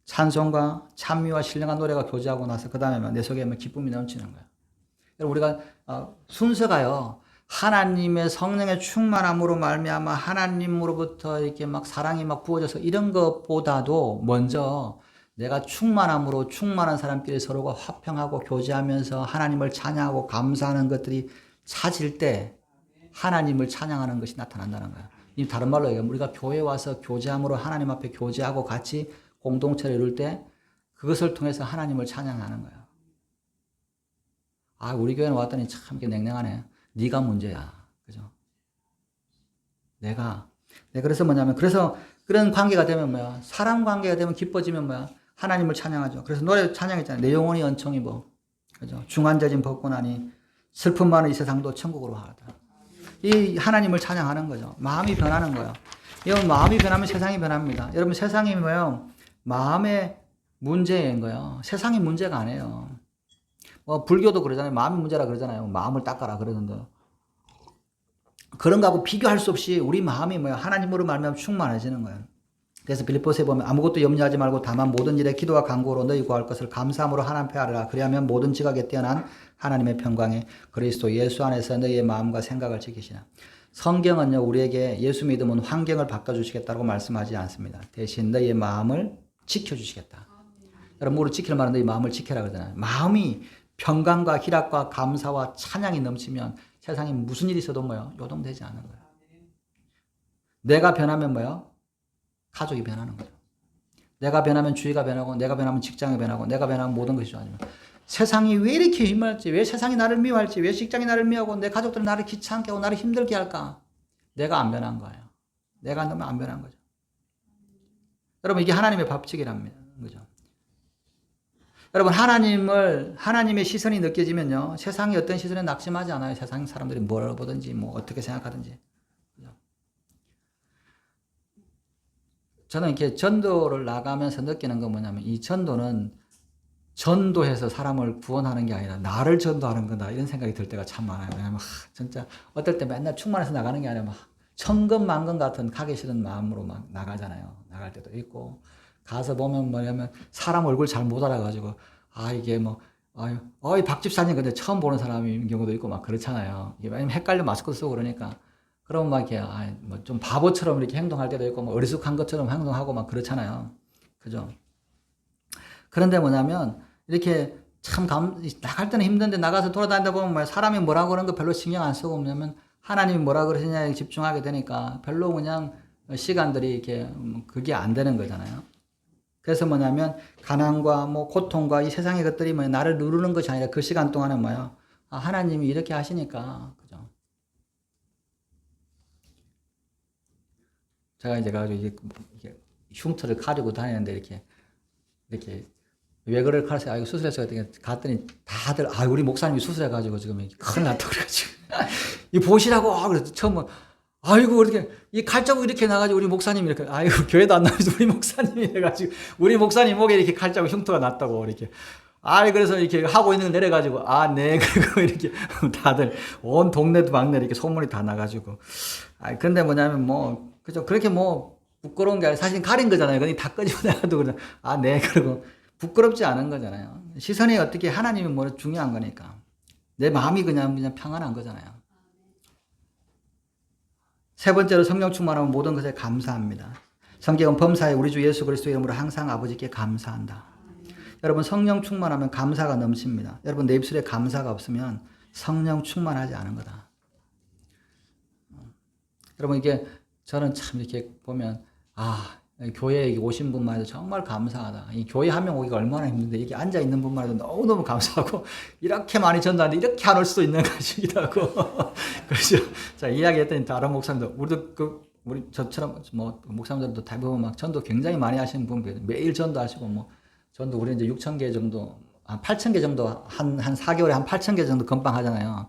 찬송과 찬미와 신령한 노래가 교제하고 나서 그 다음에 내 속에 기쁨이 넘치는 거예요. 여러분, 우리가 순서가요. 하나님의 성령의 충만함으로 말미암아 하나님으로부터 이렇게 막 사랑이 막 부어져서 이런 것보다도 먼저 내가 충만함으로 충만한 사람끼리 서로가 화평하고 교제하면서 하나님을 찬양하고 감사하는 것들이 차질 때 하나님을 찬양하는 것이 나타난다는 거야. 이 다른 말로 얘기하면 우리가 교회에 와서 교제함으로 하나님 앞에 교제하고 같이 공동체를 이룰 때 그것을 통해서 하나님을 찬양하는 거야. 아, 우리 교회는 왔더니 참 이렇게 냉랭하네. 네가 문제야. 그죠? 그래서 뭐냐면, 그래서 그런 관계가 되면 뭐야? 사람 관계가 되면 기뻐지면 뭐야? 하나님을 찬양하죠. 그래서 노래 찬양했잖아요. 내 영혼이 은총이 뭐, 그죠? 중한자진 벗고 나니 슬픔 많은 이 세상도 천국으로 하다. 이 하나님을 찬양하는 거죠. 마음이 변하는 거예요. 여러분, 마음이 변하면 세상이 변합니다. 여러분, 세상이 뭐예요? 마음의 문제인 거예요. 세상이 문제가 아니에요. 뭐 불교도 그러잖아요. 마음이 문제라 그러잖아요. 마음을 닦아라 그러는데 그런 거하고 비교할 수 없이 우리 마음이 뭐야? 하나님으로 말미암아 충만해지는 거예요. 그래서 빌립보서에 보면 아무것도 염려하지 말고 다만 모든 일에 기도와 간구로 너희 구할 것을 감사함으로 하나님 앞에 하라. 그리하면 모든 지각에 뛰어난 하나님의 평강에 그리스도 예수 안에서 너희의 마음과 생각을 지키시나. 성경은요, 우리에게 예수 믿으면 환경을 바꿔주시겠다고 말씀하지 않습니다. 대신 너희의 마음을 지켜주시겠다. 여러분, 우리 지킬 만한 너희 마음을 지켜라 그러잖아요. 마음이 평강과 희락과 감사와 찬양이 넘치면 세상에 무슨 일이 있어도 뭐요? 요동되지 않는 거예요. 내가 변하면 뭐요? 가족이 변하는 거죠. 내가 변하면 주위가 변하고, 내가 변하면 직장이 변하고, 내가 변하면 모든 것이 좋아지면 세상이 왜 이렇게 힘들지? 왜 세상이 나를 미워할지? 왜 직장이 나를 미워하고 내 가족들이 나를 귀찮게 하고 나를 힘들게 할까? 내가 안 변한 거예요. 내가 너무 안 변한 거죠. 여러분, 이게 하나님의 법칙이랍니다. 그죠? 여러분, 하나님의 시선이 느껴지면요, 세상이 어떤 시선에 낙심하지 않아요. 세상 사람들이 뭘 보든지, 뭐, 어떻게 생각하든지. 저는 이렇게 전도를 나가면서 느끼는 건 뭐냐면, 이 전도는 전도해서 사람을 구원하는 게 아니라 나를 전도하는 거다. 이런 생각이 들 때가 참 많아요. 왜냐면, 진짜, 어떨 때 맨날 충만해서 나가는 게 아니라 막, 천근만근 같은 가기 싫은 마음으로 막 나가잖아요. 나갈 때도 있고. 가서 보면 뭐냐면 사람 얼굴 잘 못 알아가지고 이게 뭐 이 박 집사님 근데 처음 보는 사람인 경우도 있고 막 그렇잖아요. 이게 왜냐면 헷갈려 마스크 쓰고 그러니까 그러면 막 이렇게 뭐 좀 바보처럼 이렇게 행동할 때도 있고 뭐 어리숙한 것처럼 행동하고 막 그렇잖아요. 그죠? 그런데 뭐냐면 이렇게 참 나갈 때는 힘든데 나가서 돌아다니다 보면 뭐 사람이 뭐라고 그러는 거 별로 신경 안 쓰고 뭐냐면 하나님이 뭐라 그러시냐에 집중하게 되니까 별로 그냥 시간들이 이렇게 그게 안 되는 거잖아요. 그래서 뭐냐면 가난과 뭐 고통과 이 세상의 것들이 뭐 나를 누르는 것이 아니라 그 시간 동안은 뭐야? 하나님이 이렇게 하시니까 그죠? 제가 이제 가지고 이게 흉터를 가지고 다니는데 이렇게 왜 그럴 카르세요? 이거 수술해서 갔더니 다들 우리 목사님이 수술해가지고 지금 큰일 났다 그래가지고 이 보시라고 그래서 처음은 아이고, 이렇게, 이 칼자국 이렇게 나가지고 우리 목사님이 이렇게, 교회도 안 나와서 우리 목사님이 해가지고, 우리 목사님 목에 이렇게 칼자국 흉터가 났다고, 이렇게. 그래서 이렇게 하고 있는 거 내려가지고, 네, 그리고 이렇게 다들, 온 동네도 막내 이렇게 소문이 다 나가지고. 근데 뭐냐면 뭐, 그죠. 그렇게 뭐, 부끄러운 게 아니라 사실 가린 거잖아요. 그니 다 끄집어내가지고, 그냥, 네, 그리고 부끄럽지 않은 거잖아요. 시선이 어떻게 하나님이 뭐 중요한 거니까. 내 마음이 그냥 평안한 거잖아요. 세 번째로 성령 충만하면 모든 것에 감사합니다. 성경은 범사에 우리 주 예수 그리스도 이름으로 항상 아버지께 감사한다. 여러분, 성령 충만하면 감사가 넘칩니다. 여러분, 내 입술에 감사가 없으면 성령 충만하지 않은 거다. 여러분, 이게 저는 참 이렇게 보면 교회에 오신 분만 해도 정말 감사하다. 이 교회 한 명 오기가 얼마나 힘든데 이게 앉아 있는 분만 해도 너무너무 감사하고 이렇게 많이 전도하는데 이렇게 안 올 수도 있는 것이기도 하고 그래서 자 이야기했더니 다른 목사님들 우리도 우리 저처럼 뭐 목사님들도 대부분 막 전도 굉장히 많이 하시는 분들 매일 전도하시고 뭐 전도 우리 이제 6,000개 정도 한 8,000개 정도 한 4개월에 한 8,000개 정도 금방 하잖아요.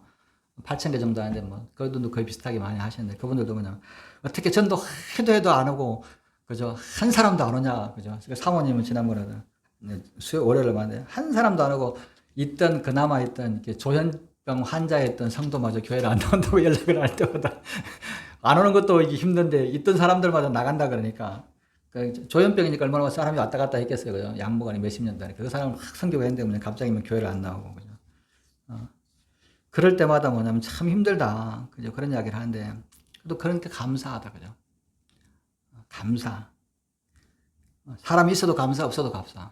8,000개 정도 하는데 뭐 그분들도 거의 비슷하게 많이 하시는데 그분들도 그냥 어떻게 전도 해도 안 오고 그죠? 한 사람도 안 오냐, 그죠? 사모님은 지난번에 월요일에 만났는데 한 사람도 안 오고 그나마 있던 조현병 환자였던 성도마저 교회를 안 나온다고 연락을 할 때마다 안 오는 것도 이게 힘든데 있던 사람들마저 나간다 그러니까 조현병이니까 얼마나 사람이 왔다 갔다 했겠어요, 그죠? 양보관이 몇십 년 전에 그 사람은 확 성교가 했는데 갑자기 교회를 안 나오고 그죠? 그럴 때마다 뭐냐면 참 힘들다, 그죠? 그런 이야기를 하는데 또 그러니까 감사하다, 그죠? 감사. 사람이 있어도 감사, 없어도 감사.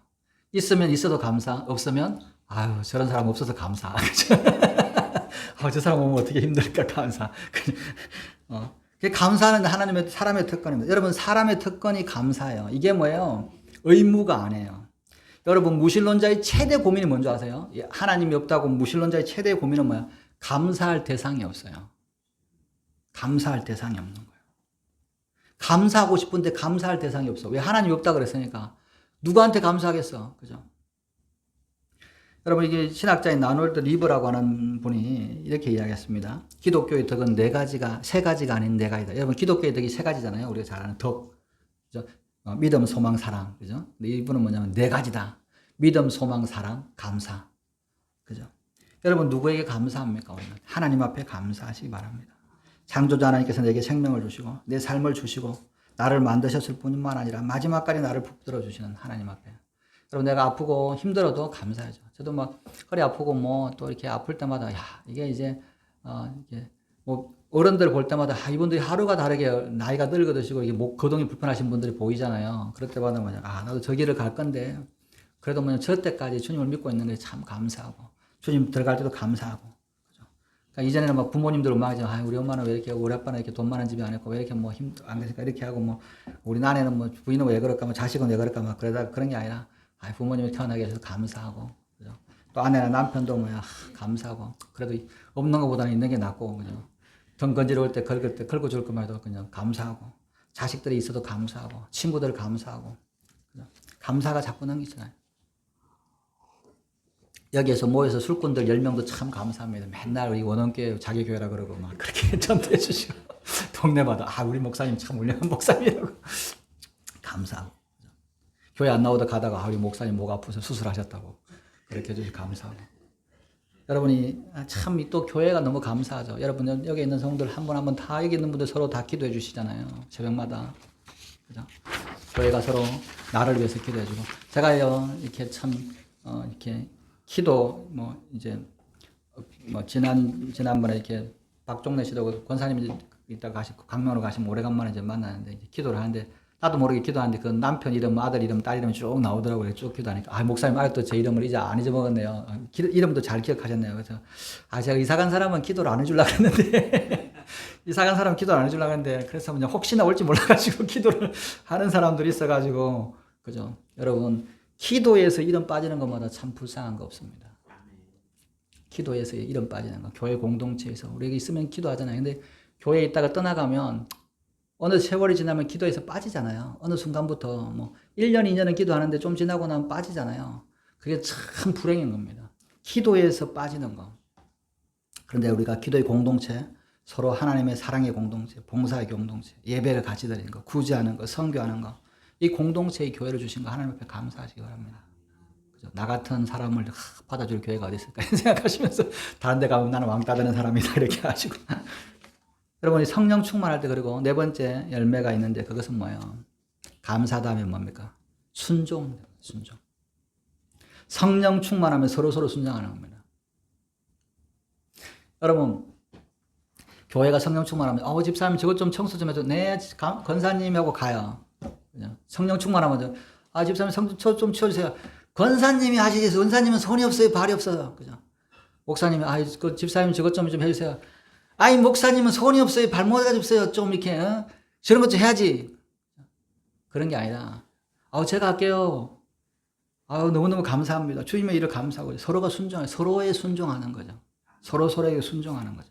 있으면 있어도 감사, 없으면 아유 저런 사람 없어서 감사. 저 사람 오면 어떻게 힘들까 감사. 감사는 하나님의 사람의 특권입니다. 여러분 사람의 특권이 감사예요. 이게 뭐예요? 의무가 아니에요. 여러분 무신론자의 최대 고민이 뭔지 아세요? 하나님이 없다고 무신론자의 최대 고민은 뭐야? 감사할 대상이 없어요. 감사할 대상이 없는 거예요. 감사하고 싶은데 감사할 대상이 없어. 왜? 하나님이 없다 그랬으니까. 누구한테 감사하겠어? 그죠? 여러분 이게 신학자인 나놀드 리브라고 하는 분이 이렇게 이야기했습니다. 기독교의 덕은 세 가지가 아닌 네 가지다. 여러분 기독교의 덕이 세 가지잖아요. 우리가 잘 아는 덕, 그죠? 믿음, 소망, 사랑, 그죠? 근데 이분은 뭐냐면 네 가지다. 믿음, 소망, 사랑, 감사, 그죠? 여러분 누구에게 감사합니까? 오늘 하나님 앞에 감사하시기 바랍니다. 창조자 하나님께서 내게 생명을 주시고 내 삶을 주시고 나를 만드셨을 뿐만 아니라 마지막까지 나를 붙들어 주시는 하나님 앞에. 여러분 내가 아프고 힘들어도 감사하죠. 저도 막 허리 아프고 뭐 또 이렇게 아플 때마다 이게 이제 이게 뭐 어른들 볼 때마다 이분들이 하루가 다르게 나이가 늙어드시고 이게 목 거동이 불편하신 분들이 보이잖아요. 그럴 때마다 뭐냐 나도 저 길을 갈 건데 그래도 뭐냐 저 때까지 주님을 믿고 있는 게 참 감사하고 주님 들어갈 때도 감사하고. 그러니까 이전에는 막 부모님들 원망하지만 우리 엄마는 왜 이렇게 하고 우리 아빠는 이렇게 돈 많은 집이 아니고 왜 이렇게 뭐 힘 안 되니까 이렇게 하고 뭐 우리 아내는 뭐 부인은 왜 그럴까 뭐 자식은 왜 그럴까 막 그러다 그런 게 아니라 부모님이 태어나게 해서 감사하고 그죠? 또 아내나 남편도 뭐야 감사하고 그래도 없는 것보다는 있는 게 낫고 그죠? 돈 건지러울 때 긁고 줄 것만 해도 그냥 감사하고 자식들이 있어도 감사하고 친구들 감사하고 그죠? 감사가 자꾸 넘기잖아요. 여기에서 모여서 술꾼들 10명도 참 감사합니다. 맨날 우리 원원교회 자기 교회라 그러고 막 그렇게 전도해 주시고 동네마다 우리 목사님 참 훌륭한 목사님이라고 감사하고 교회 안 나오다 가다가 우리 목사님 목 아파서 수술하셨다고 그렇게 해주셔서 감사하고 여러분이 참 또 교회가 너무 감사하죠. 여러분 여기 있는 성도들 한 분 한 분 다 여기 있는 분들 서로 다 기도해 주시잖아요. 새벽마다 그죠? 교회가 서로 나를 위해서 기도해 주고 제가요 이렇게 참 이렇게 기도 이제 지난번에 이렇게 박종래 씨도 권사님이 이따 가시고 강명으로 가시면 오래간만에 이제 만나는데 이제 기도를 하는데 나도 모르게 기도하는데 그 남편 이름, 아들 이름, 딸 이름이 쭉 나오더라고요. 쭉 기도하니까 목사님 아직도 제 이름을 이제 안 잊어먹었네요. 이름도 잘 기억하셨네요. 그래서 제가 이사 간 사람은 기도를 안 해주려고 했는데 이사 간 사람은 기도를 안 해주려고 했는데 그래서 그냥 혹시나 올지 몰라가지고 기도를 하는 사람들이 있어가지고 그죠? 여러분 기도에서 이름 빠지는 것마다 참 불쌍한 거 없습니다. 기도에서 이름 빠지는 거. 교회 공동체에서 우리에게 있으면 기도하잖아요. 근데 교회에 있다가 떠나가면 어느 세월이 지나면 기도에서 빠지잖아요. 어느 순간부터 1년, 2년은 기도하는데 좀 지나고 나면 빠지잖아요. 그게 참 불행인 겁니다. 기도에서 빠지는 거. 그런데 우리가 기도의 공동체, 서로 하나님의 사랑의 공동체, 봉사의 공동체, 예배를 같이 드리는 거, 구제하는 거, 선교하는 거, 이 공동체의 교회를 주신 거 하나님 앞에 감사하시기 바랍니다. 그죠? 나 같은 사람을 받아줄 교회가 어디 있을까 생각하시면서 다른 데 가면 나는 왕따 되는 사람이다 이렇게 하시고 여러분이 성령 충만할 때 그리고 네 번째 열매가 있는데 그것은 뭐예요? 감사 다음에 뭡니까? 순종. 성령 충만하면 서로 순종하는 겁니다. 여러분 교회가 성령 충만하면 집사님 저것 좀 청소 좀 해줘. 네 권사님하고 가요. 성령 충만하면 집사님 성령 좀 치워주세요. 권사님이 하시겠어요. 권사님은 손이 없어요. 발이 없어요. 그죠? 목사님이 그 집사님 저것 좀 해주세요. 목사님은 손이 없어요. 발모가 없어요. 좀 이렇게 저런 것 좀 해야지. 그런 게 아니라 제가 할게요. 너무너무 감사합니다. 주님의 일을 감사하고 서로가 서로에 순종하는 거죠. 서로에게 순종하는 거죠.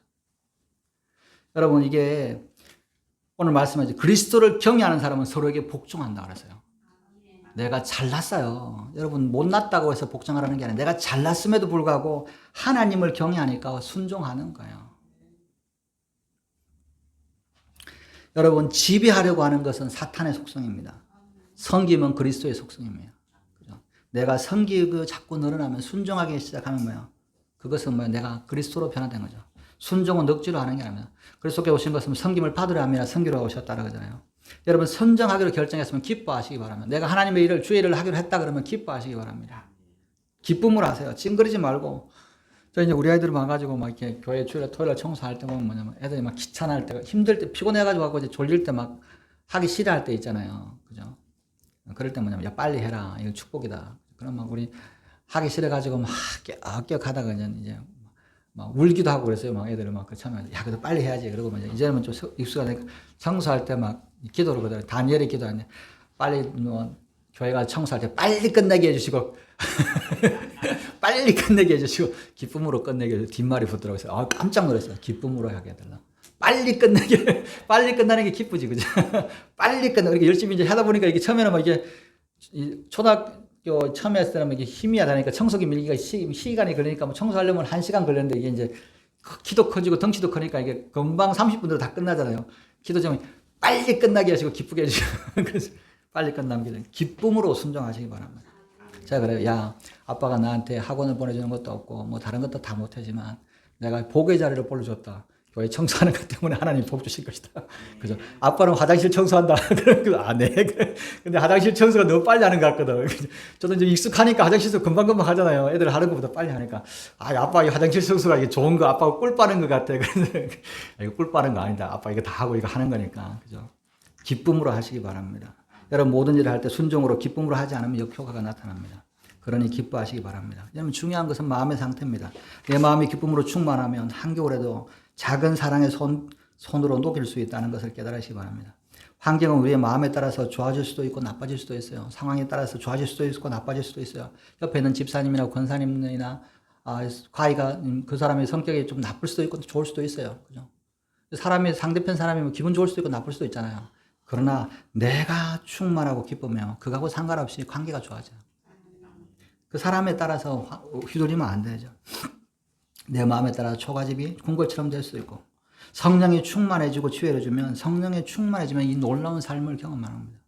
여러분 이게 오늘 말씀하신 그리스도를 경외하는 사람은 서로에게 복종한다 그랬어요. 내가 잘났어요. 여러분 못났다고 해서 복종하라는 게 아니라 내가 잘났음에도 불구하고 하나님을 경외하니까 순종하는 거예요. 여러분 지배하려고 하는 것은 사탄의 속성입니다. 섬김은 그리스도의 속성입니다. 그죠? 내가 섬기고 자꾸 늘어나면 순종하기 시작하면 뭐예요? 그것은 뭐예요? 내가 그리스도로 변화된 거죠. 순종은 넉지로 하는 게 아닙니다. 그리스도께 오신 것은 섬김을 받으려 함이라 섬기러 오셨다는 거잖아요. 여러분 선정하기로 결정했으면 기뻐하시기 바랍니다. 내가 하나님의 일을 주의 일을 하기로 했다 그러면 기뻐하시기 바랍니다. 기쁨으로 하세요. 찡그리지 말고. 저 이제 우리 아이들 와가지고 막 이렇게 교회 주일에 토요일에 청소할 때 보면 뭐냐면 애들이 막 귀찮아할 때 힘들 때 피곤해가지고 하고 이제 졸릴 때 막 하기 싫어할 때 있잖아요. 그죠? 그럴 때 뭐냐면 야 빨리 해라. 이거 축복이다. 그럼 막 우리 하기 싫어가지고 막 껴가다가 이제 막 울기도 하고 그랬어요. 막 애들은 막 처음에 야 그래도 빨리 해야지. 그러고 이제는 좀 익숙하니까 청소할 때 막 기도를 그러더라고요. 다니엘이 기도하는데 빨리 뭐 교회가 청소할 때 빨리 끝내게 해주시고 빨리 끝내게 해주시고 기쁨으로 끝내게 해주시고 뒷말이 붙더라고요. 아 깜짝 놀랐어요. 기쁨으로 하게 해달라. 빨리 끝내게 빨리 끝나는 게 기쁘지 그죠? 빨리 끝나 이렇게 열심히 이제 하다 보니까 이게 처음에는 막 이게 초등학교 처음에 했을 때는 이게 힘이 하다니까 청소기 밀기가 시간이 걸리니까 뭐 청소하려면 1시간 걸렸는데 이게 이제 키도 커지고 덩치도 크니까 이게 금방 30분으로 다 끝나잖아요. 기도 좀 빨리 끝나게 하시고 기쁘게 해주시고 그래서 빨리 끝나게 되는 기쁨으로 순종하시기 바랍니다. 제가 그래요. 야 아빠가 나한테 학원을 보내주는 것도 없고 뭐 다른 것도 다 못하지만 내가 복의 자리를 벌려줬다. 교회 청소하는 것 때문에 하나님 복 주실 것이다. 그죠? 아빠는 화장실 청소한다. 아, 네. 근데 화장실 청소가 너무 빨리 하는 것 같거든. 저도 이제 익숙하니까 화장실 청소 금방금방 하잖아요. 애들 하는 것보다 빨리 하니까. 아, 아빠 이 화장실 청소가 이게 좋은 거, 아빠가 꿀 빠는 것 같아. 그래서 이거 꿀 빠는 거 아니다. 아빠 이거 다 하고 이거 하는 거니까. 그죠? 기쁨으로 하시기 바랍니다. 여러분 모든 일을 할 때 순종으로 기쁨으로 하지 않으면 역효과가 나타납니다. 그러니 기뻐하시기 바랍니다. 왜냐하면 중요한 것은 마음의 상태입니다. 내 마음이 기쁨으로 충만하면 한겨울에도 작은 사랑의 손으로 녹일 수 있다는 것을 깨달으시기 바랍니다. 환경은 우리의 마음에 따라서 좋아질 수도 있고 나빠질 수도 있어요. 상황에 따라서 좋아질 수도 있고 나빠질 수도 있어요. 옆에 있는 집사님이나 권사님이나 과이가 그 사람의 성격이 좀 나쁠 수도 있고 좋을 수도 있어요. 그죠? 사람이 상대편 사람이면 기분 좋을 수도 있고 나쁠 수도 있잖아요. 그러나 내가 충만하고 기쁘면 그거하고 상관없이 관계가 좋아져요. 그 사람에 따라서 휘둘리면 안 되죠. 내 마음에 따라 초가집이 궁궐처럼 될 수도 있고 성령이 충만해지고 치유해주면 성령이 충만해지면 이 놀라운 삶을 경험하는 겁니다.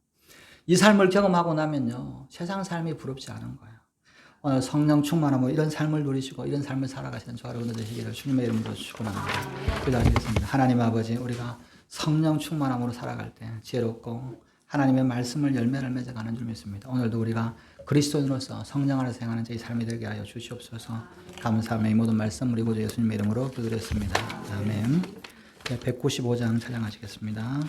이 삶을 경험하고 나면요 세상 삶이 부럽지 않은 거예요. 오늘 성령 충만하고 이런 삶을 누리시고 이런 삶을 살아가시는 저와 여러분들 되시기를 주님의 이름으로 축원합니다. 기도하시겠습니다. 하나님 아버지 우리가 성령 충만함으로 살아갈 때 지혜롭고 하나님의 말씀을 열매를 맺어가는 줄 믿습니다. 오늘도 우리가 그리스도인으로서 성령 안에서 행하는 저희 삶이 되게 하여 주시옵소서. 감사하며 이 모든 말씀 우리 구주 예수님의 이름으로 기도드렸습니다. 아멘. 195장 찬양하시겠습니다.